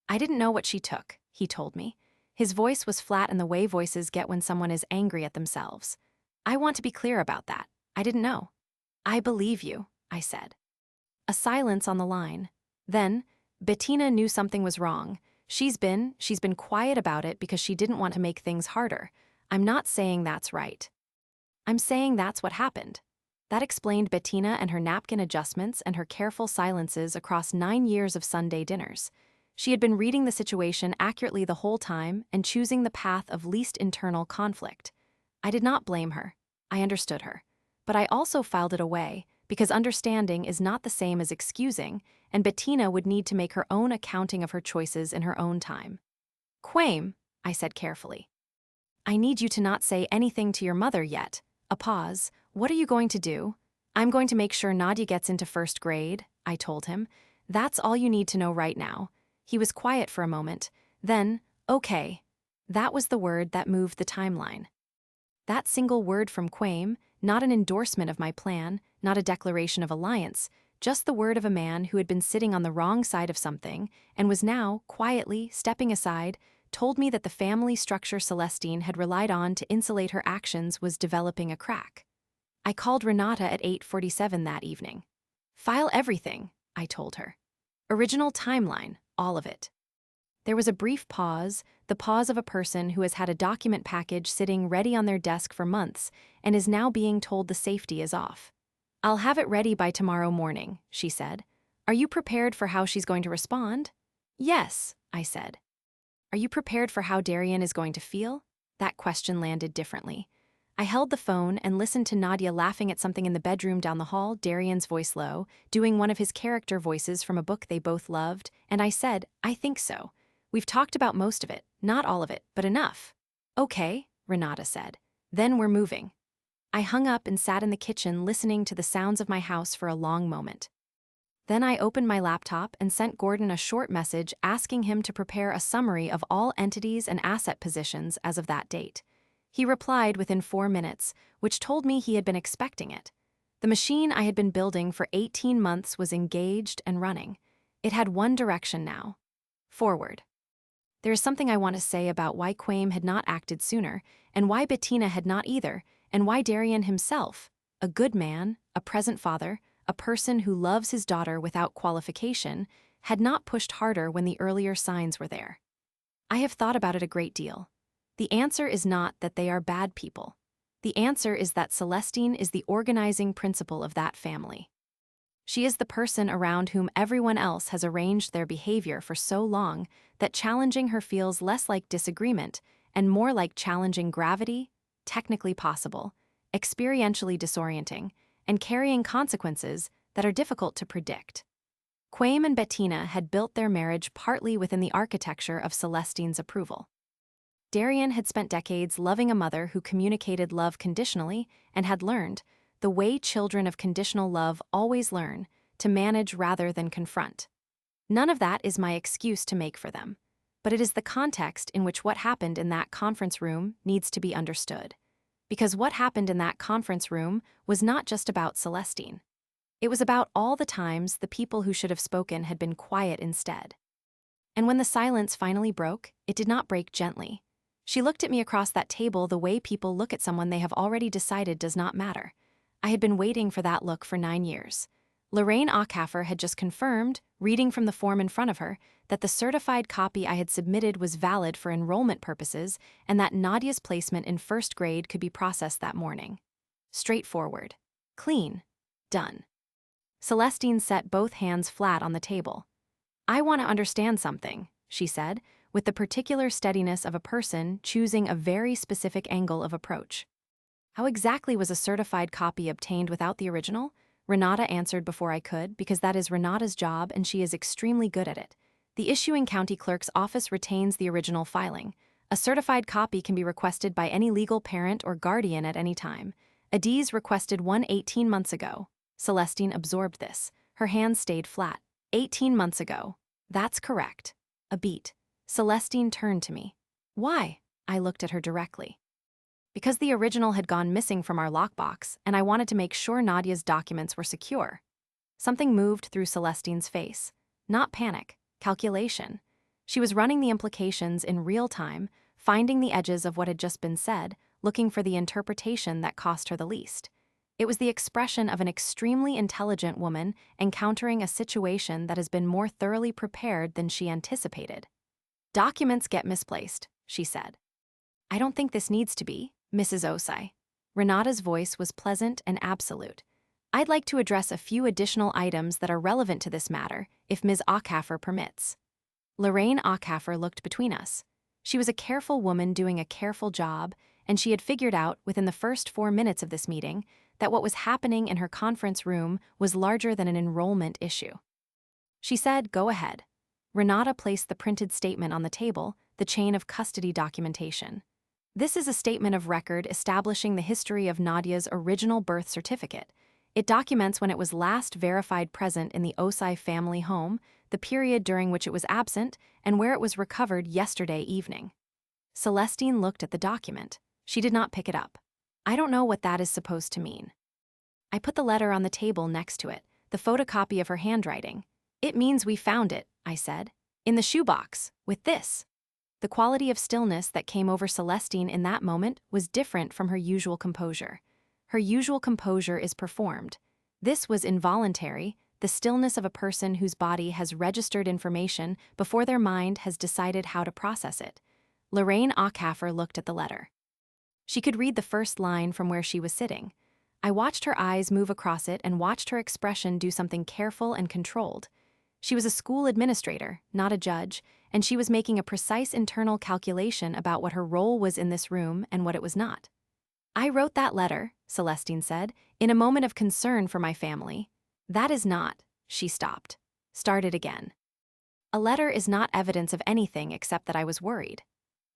I didn't know what she took, he told me. His voice was flat in the way voices get when someone is angry at themselves. I want to be clear about that. I didn't know. I believe you, I said. A silence on the line. Then, Bettina knew something was wrong. She's been quiet about it because she didn't want to make things harder. I'm not saying that's right. I'm saying that's what happened. That explained Bettina and her napkin adjustments and her careful silences across 9 years of Sunday dinners. She had been reading the situation accurately the whole time and choosing the path of least internal conflict. I did not blame her. I understood her. But I also filed it away, because understanding is not the same as excusing, and Bettina would need to make her own accounting of her choices in her own time. Quaim, I said carefully. I need you to not say anything to your mother yet. A pause. What are you going to do? I'm going to make sure Nadia gets into 1st grade, I told him. That's all you need to know right now. He was quiet for a moment. Then, okay. That was the word that moved the timeline. That single word from Quaim, not an endorsement of my plan, not a declaration of alliance, just the word of a man who had been sitting on the wrong side of something and was now, quietly, stepping aside, told me that the family structure Celestine had relied on to insulate her actions was developing a crack. I called Renata at 8:47 that evening. File everything, I told her. Original timeline, all of it. There was a brief pause, the pause of a person who has had a document package sitting ready on their desk for months and is now being told the safety is off. I'll have it ready by tomorrow morning, she said. Are you prepared for how she's going to respond? Yes, I said. Are you prepared for how Darian is going to feel? That question landed differently. I held the phone and listened to Nadia laughing at something in the bedroom down the hall, Darian's voice low, doing one of his character voices from a book they both loved, and I said, I think so. We've talked about most of it, not all of it, but enough. Okay, Renata said. Then we're moving. I hung up and sat in the kitchen listening to the sounds of my house for a long moment. Then I opened my laptop and sent Gordon a short message asking him to prepare a summary of all entities and asset positions as of that date. He replied within 4 minutes, which told me he had been expecting it. The machine I had been building for 18 months was engaged and running. It had one direction now. Forward. There is something I want to say about why Quaim had not acted sooner, and why Bettina had not either, and why Darian himself, a good man, a present father, a person who loves his daughter without qualification, had not pushed harder when the earlier signs were there. I have thought about it a great deal. The answer is not that they are bad people. The answer is that Celestine is the organizing principle of that family. She is the person around whom everyone else has arranged their behavior for so long that challenging her feels less like disagreement and more like challenging gravity, technically possible, experientially disorienting, and carrying consequences that are difficult to predict. Quaim and Bettina had built their marriage partly within the architecture of Celestine's approval. Darian had spent decades loving a mother who communicated love conditionally and had learned, the way children of conditional love always learn, to manage rather than confront. None of that is my excuse to make for them, but it is the context in which what happened in that conference room needs to be understood. Because what happened in that conference room was not just about Celestine. It was about all the times the people who should have spoken had been quiet instead. And when the silence finally broke, it did not break gently. She looked at me across that table the way people look at someone they have already decided does not matter. I had been waiting for that look for 9 years. Lorraine Aucaffer had just confirmed, reading from the form in front of her, that the certified copy I had submitted was valid for enrollment purposes and that Nadia's placement in first grade could be processed that morning. Straightforward. Clean. Done. Celestine set both hands flat on the table. I want to understand something, she said, with the particular steadiness of a person choosing a very specific angle of approach. How exactly was a certified copy obtained without the original? Renata answered before I could, because that is Renata's job and she is extremely good at it. The issuing county clerk's office retains the original filing. A certified copy can be requested by any legal parent or guardian at any time. Adiz requested one 18 months ago. Celestine absorbed this. Her hands stayed flat. 18 months ago. That's correct. A beat. Celestine turned to me. Why? I looked at her directly. Because the original had gone missing from our lockbox, and I wanted to make sure Nadia's documents were secure. Something moved through Celestine's face. Not panic, calculation. She was running the implications in real time, finding the edges of what had just been said, looking for the interpretation that cost her the least. It was the expression of an extremely intelligent woman encountering a situation that has been more thoroughly prepared than she anticipated. Documents get misplaced, she said. I don't think this needs to be, Mrs. Osei. Renata's voice was pleasant and absolute. I'd like to address a few additional items that are relevant to this matter, if Ms. Aucaffer permits. Lorraine Aucaffer looked between us. She was a careful woman doing a careful job, and she had figured out, within the first 4 minutes of this meeting, that what was happening in her conference room was larger than an enrollment issue. She said, "Go ahead." Renata placed the printed statement on the table, the chain of custody documentation. This is a statement of record establishing the history of Nadia's original birth certificate. It documents when it was last verified present in the Osei family home, the period during which it was absent, and where it was recovered yesterday evening. Celestine looked at the document. She did not pick it up. I don't know what that is supposed to mean. I put the letter on the table next to it, the photocopy of her handwriting. It means we found it, I said. In the shoebox, with this. The quality of stillness that came over Celestine in that moment was different from her usual composure. Her usual composure is performed. This was involuntary, the stillness of a person whose body has registered information before their mind has decided how to process it. Lorraine Auckhaffer looked at the letter. She could read the first line from where she was sitting. I watched her eyes move across it and watched her expression do something careful and controlled. She was a school administrator, not a judge, and she was making a precise internal calculation about what her role was in this room and what it was not. I wrote that letter, Celestine said, in a moment of concern for my family. That is not, she stopped. Started again. A letter is not evidence of anything except that I was worried.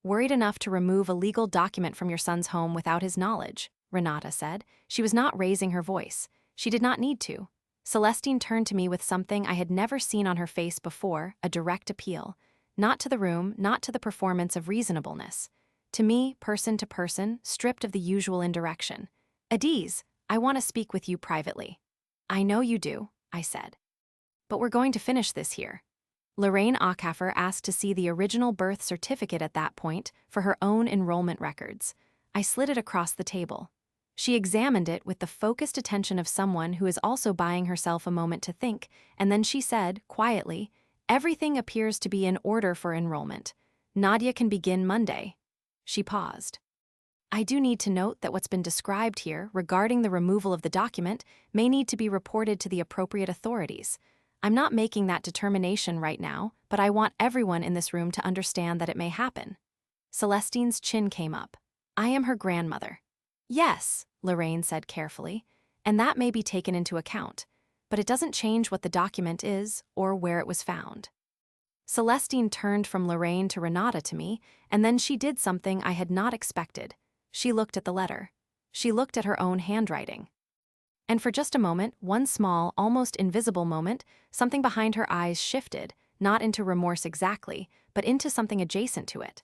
Worried enough to remove a legal document from your son's home without his knowledge, Renata said. She was not raising her voice. She did not need to. Celestine turned to me with something I had never seen on her face before, a direct appeal. Not to the room, not to the performance of reasonableness. To me, person to person, stripped of the usual indirection. Adiz, I want to speak with you privately. I know you do, I said. But we're going to finish this here. Lorraine Auckhaffer asked to see the original birth certificate at that point for her own enrollment records. I slid it across the table. She examined it with the focused attention of someone who is also buying herself a moment to think, and then she said, quietly, everything appears to be in order for enrollment. Nadia can begin Monday. She paused. I do need to note that what's been described here regarding the removal of the document may need to be reported to the appropriate authorities. I'm not making that determination right now, but I want everyone in this room to understand that it may happen. Celestine's chin came up. I am her grandmother. Yes, Lorraine said carefully, and that may be taken into account, but it doesn't change what the document is or where it was found. Celestine turned from Lorraine to Renata to me, and then she did something I had not expected. She looked at the letter. She looked at her own handwriting. And for just a moment, one small, almost invisible moment, something behind her eyes shifted, not into remorse exactly, but into something adjacent to it.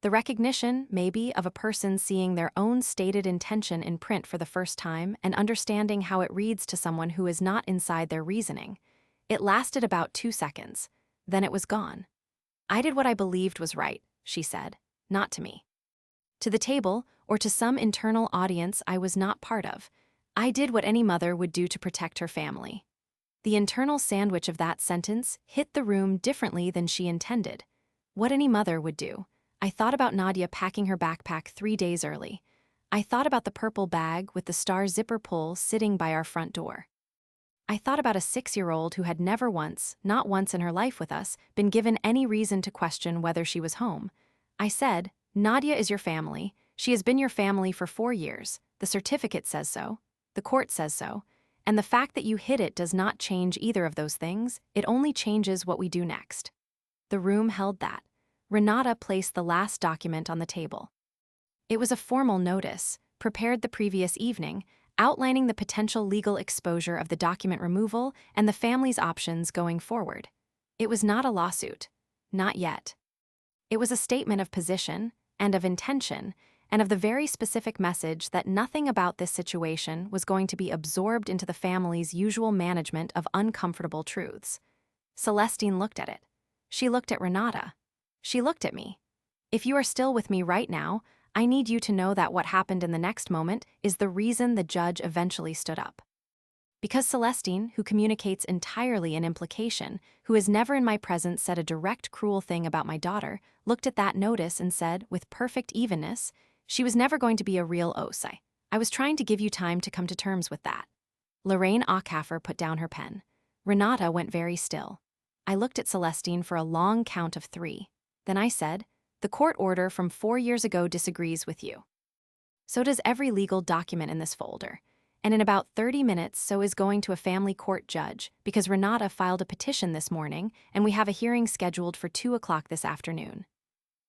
The recognition, maybe, of a person seeing their own stated intention in print for the first time and understanding how it reads to someone who is not inside their reasoning. It lasted about 2 seconds. Then it was gone. I did what I believed was right, she said, not to me. To the table, or to some internal audience I was not part of. I did what any mother would do to protect her family. The internal sandwich of that sentence hit the room differently than she intended. What any mother would do. I thought about Nadia packing her backpack 3 days early. I thought about the purple bag with the star zipper pull sitting by our front door. I thought about a 6-year-old who had never once, not once in her life with us, been given any reason to question whether she was home. I said, Nadia is your family. She has been your family for 4 years. The certificate says so. The court says so. And the fact that you hid it does not change either of those things. It only changes what we do next. The room held that. Renata placed the last document on the table. It was a formal notice, prepared the previous evening, outlining the potential legal exposure of the document removal and the family's options going forward. It was not a lawsuit. Not yet. It was a statement of position, and of intention, and of the very specific message that nothing about this situation was going to be absorbed into the family's usual management of uncomfortable truths. Celestine looked at it. She looked at Renata. She looked at me. If you are still with me right now, I need you to know that what happened in the next moment is the reason the judge eventually stood up. Because Celestine, who communicates entirely in implication, who has never in my presence said a direct cruel thing about my daughter, looked at that notice and said, with perfect evenness, she was never going to be a real Osei. I was trying to give you time to come to terms with that. Lorraine Auckhaffer put down her pen. Renata went very still. I looked at Celestine for a long count of 3. Then I said, the court order from 4 years ago disagrees with you. So does every legal document in this folder. And in about 30 minutes, so is going to a family court judge, because Renata filed a petition this morning, and we have a hearing scheduled for 2 o'clock this afternoon.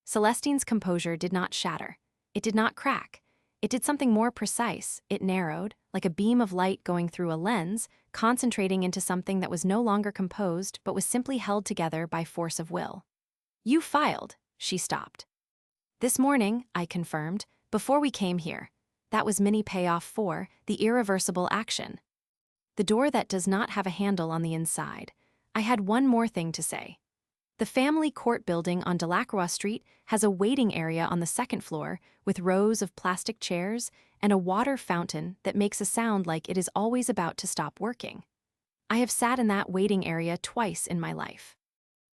Celestine's composure did not shatter. It did not crack. It did something more precise. It narrowed, like a beam of light going through a lens, concentrating into something that was no longer composed, but was simply held together by force of will. You filed, she stopped. This morning, I confirmed, before we came here. That was mini payoff 4, the irreversible action. The door that does not have a handle on the inside. I had one more thing to say. The family court building on Delacroix Street has a waiting area on the second floor with rows of plastic chairs and a water fountain that makes a sound like it is always about to stop working. I have sat in that waiting area twice in my life.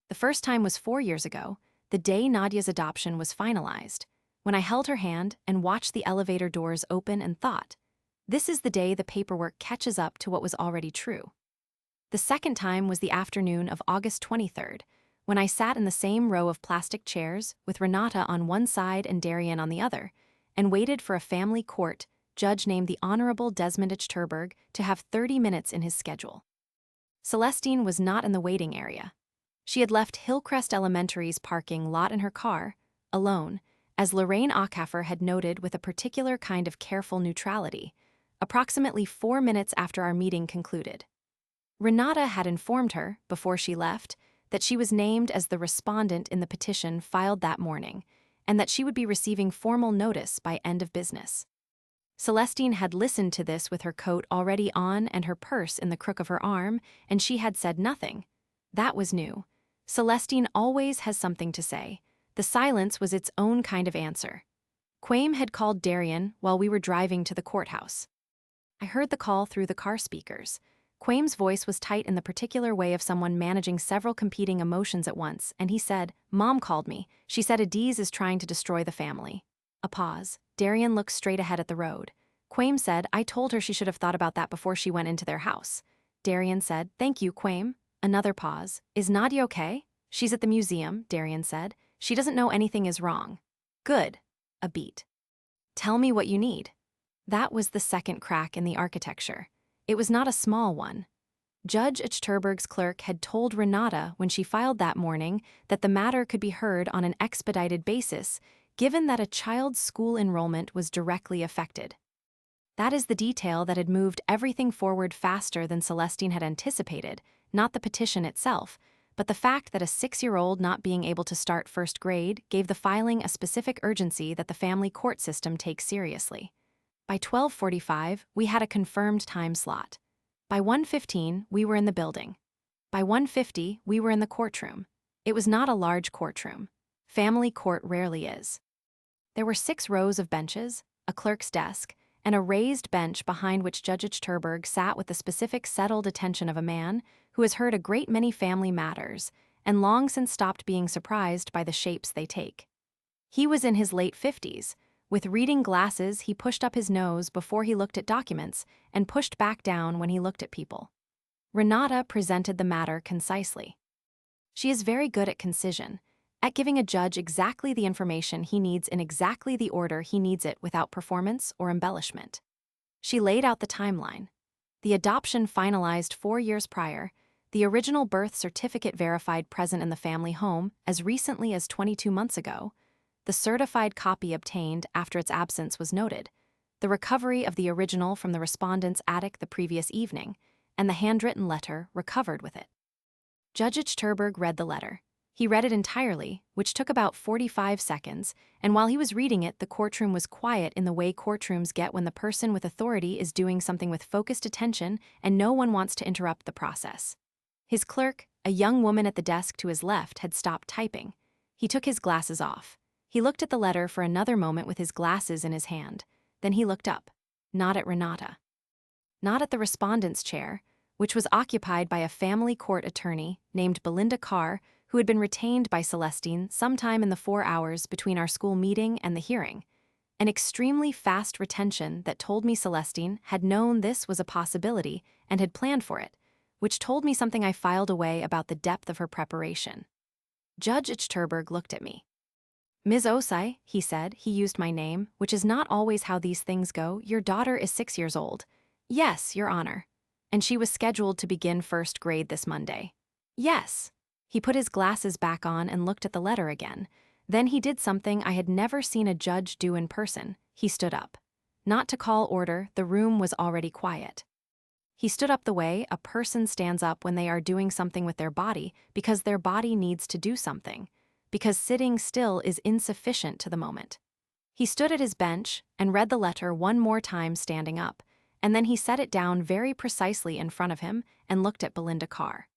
The first time was 4 years ago, the day Nadia's adoption was finalized, when I held her hand and watched the elevator doors open and thought, this is the day the paperwork catches up to what was already true. The second time was the afternoon of August 23rd, when I sat in the same row of plastic chairs with Renata on one side and Darian on the other, and waited for a family court judge named the Honorable Desmond Terberg to have 30 minutes in his schedule. Celestine was not in the waiting area. She had left Hillcrest Elementary's parking lot in her car, alone, as Lorraine Ackhaffer had noted with a particular kind of careful neutrality, approximately 4 minutes after our meeting concluded. Renata had informed her, before she left, that she was named as the respondent in the petition filed that morning, and that she would be receiving formal notice by end of business. Celestine had listened to this with her coat already on and her purse in the crook of her arm, and she had said nothing. That was new. Celestine always has something to say. The silence was its own kind of answer. Quaim had called Darian while we were driving to the courthouse. I heard the call through the car speakers. Quaim's voice was tight in the particular way of someone managing several competing emotions at once, and he said, "Mom called me. She said Adiz is trying to destroy the family." A pause. Darian looked straight ahead at the road. Quaim said, "I told her she should have thought about that before she went into their house." Darian said, "Thank you, Quaim." Another pause. "Is Nadia okay?" "She's at the museum," Darian said. "She doesn't know anything is wrong." "Good." A beat. "Tell me what you need." That was the second crack in the architecture. It was not a small one. Judge Terberg's clerk had told Renata when she filed that morning that the matter could be heard on an expedited basis, given that a child's school enrollment was directly affected. That is the detail that had moved everything forward faster than Celestine had anticipated, not the petition itself, but the fact that a 6-year-old not being able to start first grade gave the filing a specific urgency that the family court system takes seriously. By 12:45, we had a confirmed time slot. By 1:15, we were in the building. By 1:50, we were in the courtroom. It was not a large courtroom. Family court rarely is. There were 6 rows of benches, a clerk's desk, and a raised bench behind which Judge Terberg sat with the specific settled attention of a man who has heard a great many family matters and long since stopped being surprised by the shapes they take. He was in his late 50s. With reading glasses, he pushed up his nose before he looked at documents and pushed back down when he looked at people. Renata presented the matter concisely. She is very good at concision, at giving a judge exactly the information he needs in exactly the order he needs it without performance or embellishment. She laid out the timeline. The adoption finalized 4 years prior, the original birth certificate verified present in the family home as recently as 22 months ago, the certified copy obtained after its absence was noted, the recovery of the original from the respondent's attic the previous evening, and the handwritten letter recovered with it. Judge Terberg read the letter. He read it entirely, which took about 45 seconds, and while he was reading it, the courtroom was quiet in the way courtrooms get when the person with authority is doing something with focused attention and no one wants to interrupt the process. His clerk, a young woman at the desk to his left, had stopped typing. He took his glasses off. He looked at the letter for another moment with his glasses in his hand. Then he looked up. Not at Renata. Not at the respondent's chair, which was occupied by a family court attorney named Belinda Carr, who had been retained by Celestine sometime in the 4 hours between our school meeting and the hearing. An extremely fast retention that told me Celestine had known this was a possibility and had planned for it, which told me something I filed away about the depth of her preparation. Judge Terberg looked at me. "Ms. Osei," he said, he used my name, which is not always how these things go. "Your daughter is 6 years old." "Yes, Your Honor." "And she was scheduled to begin first grade this Monday." "Yes." He put his glasses back on and looked at the letter again. Then he did something I had never seen a judge do in person. He stood up. Not to call order, the room was already quiet. He stood up the way a person stands up when they are doing something with their body because their body needs to do something. because sitting still is insufficient to the moment. He stood at his bench and read the letter one more time standing up, and then he set it down very precisely in front of him and looked at Belinda Carr.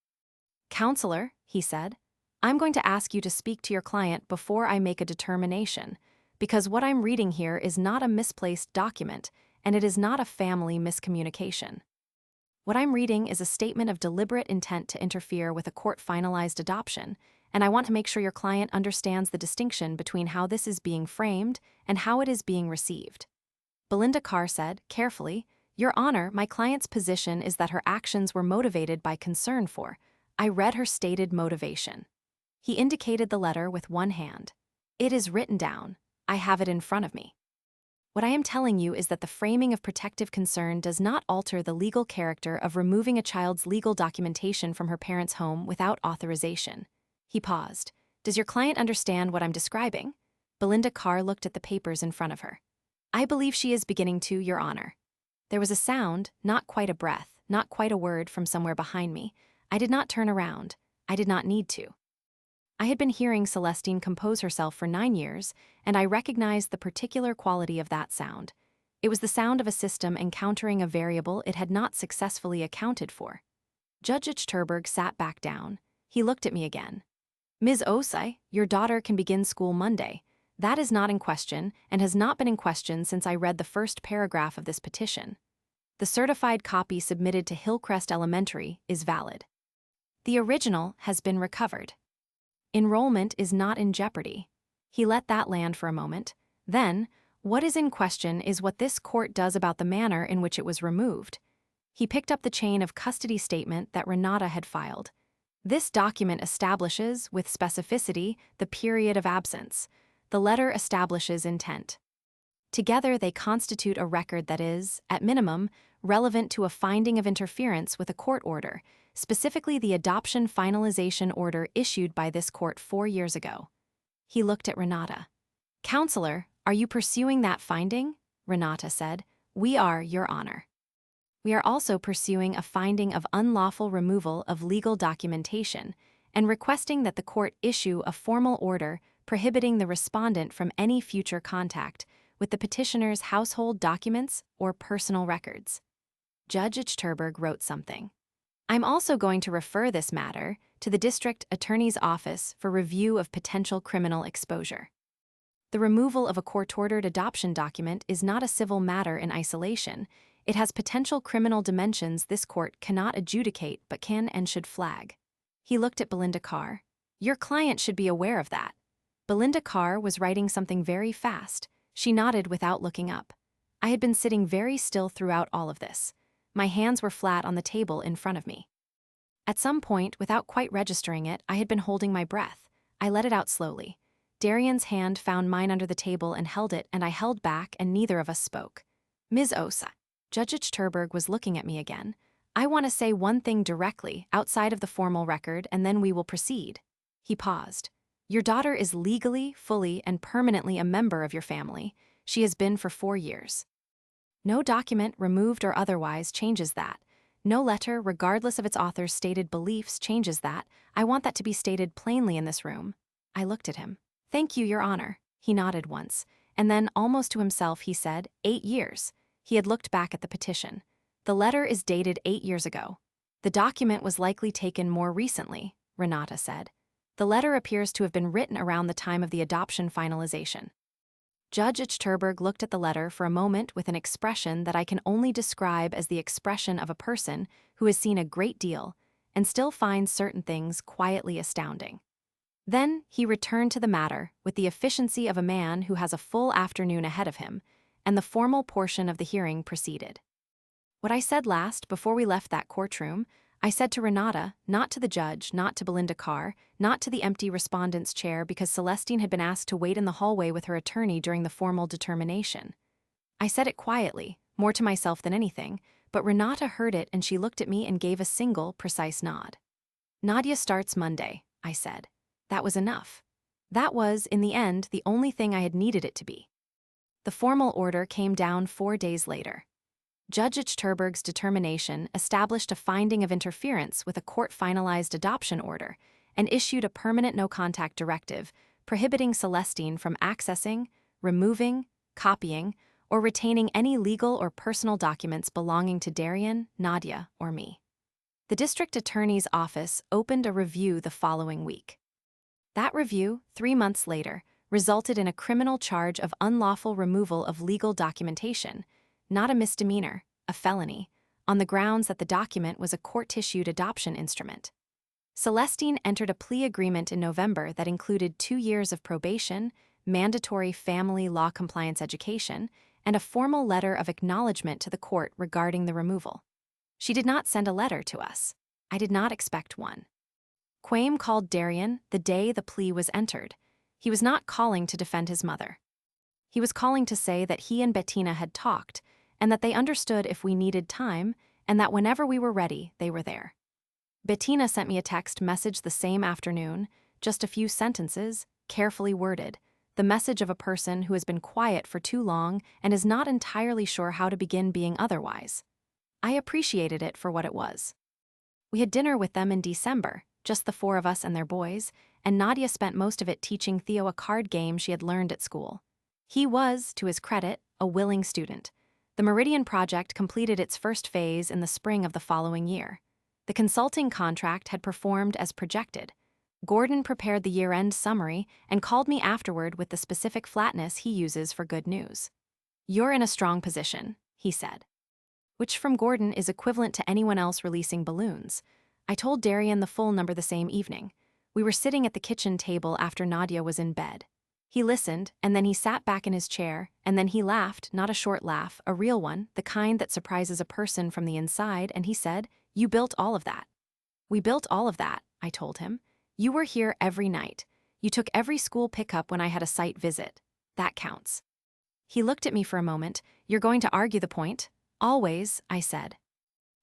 "Counselor," he said, "I'm going to ask you to speak to your client before I make a determination, because what I'm reading here is not a misplaced document, and it is not a family miscommunication. What I'm reading is a statement of deliberate intent to interfere with a court-finalized adoption, and I want to make sure your client understands the distinction between how this is being framed and how it is being received." Belinda Carr said, carefully, "Your Honor, my client's position is that her actions were motivated by concern for." I read her stated motivation. He indicated the letter with one hand. "It is written down. I have it in front of me. What I am telling you is that the framing of protective concern does not alter the legal character of removing a child's legal documentation from her parents' home without authorization." He paused. "Does your client understand what I'm describing?" Belinda Carr looked at the papers in front of her. "I believe she is beginning to, Your Honor." There was a sound, not quite a breath, not quite a word from somewhere behind me. I did not turn around. I did not need to. I had been hearing Celestine compose herself for 9 years, and I recognized the particular quality of that sound. It was the sound of a system encountering a variable it had not successfully accounted for. Judge Ichterberg sat back down. He looked at me again. "Ms. Osei, your daughter can begin school Monday. That is not in question and has not been in question since I read the first paragraph of this petition. The certified copy submitted to Hillcrest Elementary is valid. The original has been recovered. Enrollment is not in jeopardy." He let that land for a moment. Then, "What is in question is what this court does about the manner in which it was removed." He picked up the chain of custody statement that Renata had filed. "This document establishes, with specificity, the period of absence. The letter establishes intent. Together they constitute a record that is, at minimum, relevant to a finding of interference with a court order, specifically the adoption finalization order issued by this court 4 years ago." He looked at Renata. "Counselor, are you pursuing that finding?" Renata said. "We are, Your Honor. We are also pursuing a finding of unlawful removal of legal documentation and requesting that the court issue a formal order prohibiting the respondent from any future contact with the petitioner's household documents or personal records." Judge Ichterberg wrote something. "I'm also going to refer this matter to the District Attorney's Office for review of potential criminal exposure. The removal of a court-ordered adoption document is not a civil matter in isolation. It has potential criminal dimensions this court cannot adjudicate but can and should flag." He looked at Belinda Carr. "Your client should be aware of that." Belinda Carr was writing something very fast. She nodded without looking up. I had been sitting very still throughout all of this. My hands were flat on the table in front of me. At some point, without quite registering it, I had been holding my breath. I let it out slowly. Darian's hand found mine under the table and held it, and I held back, and neither of us spoke. "Ms. Osa." Judge Ichterberg was looking at me again. "I want to say one thing directly, outside of the formal record, and then we will proceed." He paused. "Your daughter is legally, fully, and permanently a member of your family. She has been for 4 years. No document, removed or otherwise, changes that. No letter, regardless of its author's stated beliefs, changes that. I want that to be stated plainly in this room." I looked at him. "Thank you, Your Honor." He nodded once, and then, almost to himself, he said, 8 years. He had looked back at the petition. "The letter is dated 8 years ago. The document was likely taken more recently," Renata said. "The letter appears to have been written around the time of the adoption finalization." Judge Ichterberg looked at the letter for a moment with an expression that I can only describe as the expression of a person who has seen a great deal and still finds certain things quietly astounding. Then he returned to the matter with the efficiency of a man who has a full afternoon ahead of him, and the formal portion of the hearing proceeded. What I said last, before we left that courtroom, I said to Renata, not to the judge, not to Belinda Carr, not to the empty respondent's chair because Celestine had been asked to wait in the hallway with her attorney during the formal determination. I said it quietly, more to myself than anything, but Renata heard it and she looked at me and gave a single, precise nod. "Nadia starts Monday," I said. That was enough. That was, in the end, the only thing I had needed it to be. The formal order came down 4 days later. Judge Ichterberg's determination established a finding of interference with a court-finalized adoption order and issued a permanent no-contact directive prohibiting Celestine from accessing, removing, copying, or retaining any legal or personal documents belonging to Darian, Nadia, or me. The district attorney's office opened a review the following week. That review, 3 months later, resulted in a criminal charge of unlawful removal of legal documentation, not a misdemeanor, a felony, on the grounds that the document was a court-issued adoption instrument. Celestine entered a plea agreement in November that included 2 years of probation, mandatory family law compliance education, and a formal letter of acknowledgement to the court regarding the removal. She did not send a letter to us. I did not expect one. Quaim called Darian the day the plea was entered. He was not calling to defend his mother. He was calling to say that he and Bettina had talked, and that they understood if we needed time, and that whenever we were ready, they were there. Bettina sent me a text message the same afternoon, just a few sentences, carefully worded, the message of a person who has been quiet for too long and is not entirely sure how to begin being otherwise. I appreciated it for what it was. We had dinner with them in December, just the 4 of us and their boys, and Nadia spent most of it teaching Theo a card game she had learned at school. He was, to his credit, a willing student. The Meridian project completed its first phase in the spring of the following year. The consulting contract had performed as projected. Gordon prepared the year-end summary and called me afterward with the specific flatness he uses for good news. "You're in a strong position," he said. Which from Gordon is equivalent to anyone else releasing balloons. I told Darian the full number the same evening. We were sitting at the kitchen table after Nadia was in bed. He listened, and then he sat back in his chair, and then he laughed, not a short laugh, a real one, the kind that surprises a person from the inside, and he said, "You built all of that." "We built all of that," I told him. "You were here every night. You took every school pickup when I had a site visit. That counts." He looked at me for a moment. "You're going to argue the point?" "Always," I said.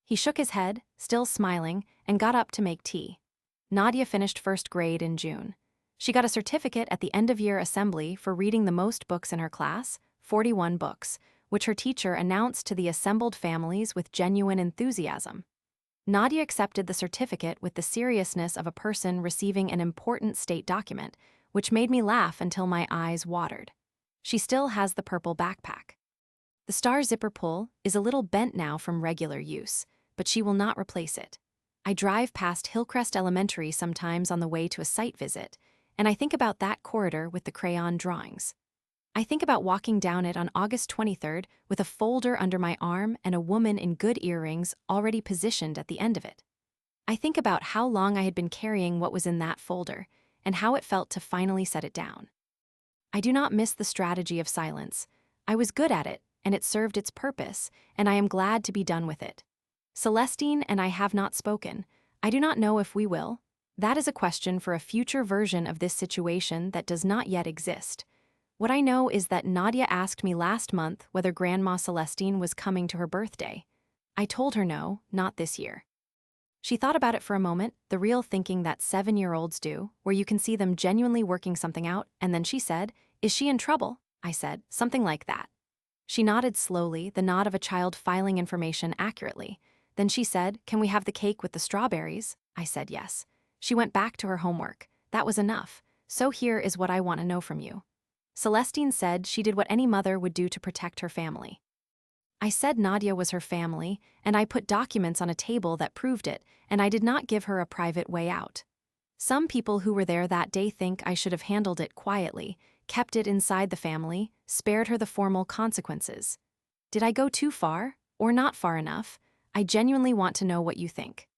He shook his head, still smiling, and got up to make tea. Nadia finished first grade in June. She got a certificate at the end-of-year assembly for reading the most books in her class, 41 books, which her teacher announced to the assembled families with genuine enthusiasm. Nadia accepted the certificate with the seriousness of a person receiving an important state document, which made me laugh until my eyes watered. She still has the purple backpack. The star zipper pull is a little bent now from regular use, but she will not replace it. I drive past Hillcrest Elementary sometimes on the way to a site visit, and I think about that corridor with the crayon drawings. I think about walking down it on August 23rd with a folder under my arm and a woman in good earrings already positioned at the end of it. I think about how long I had been carrying what was in that folder, and how it felt to finally set it down. I do not miss the strategy of silence. I was good at it, and it served its purpose, and I am glad to be done with it. Celestine and I have not spoken. I do not know if we will. That is a question for a future version of this situation that does not yet exist. What I know is that Nadia asked me last month whether Grandma Celestine was coming to her birthday. I told her no, not this year. She thought about it for a moment, the real thinking that 7-year-olds do, where you can see them genuinely working something out, and then she said, "Is she in trouble?" I said, "Something like that." She nodded slowly, the nod of a child filing information accurately. Then she said, "Can we have the cake with the strawberries?" I said yes. She went back to her homework. That was enough. So here is what I want to know from you. Celestine said she did what any mother would do to protect her family. I said Nadia was her family, and I put documents on a table that proved it, and I did not give her a private way out. Some people who were there that day think I should have handled it quietly, kept it inside the family, spared her the formal consequences. Did I go too far, or not far enough? I genuinely want to know what you think.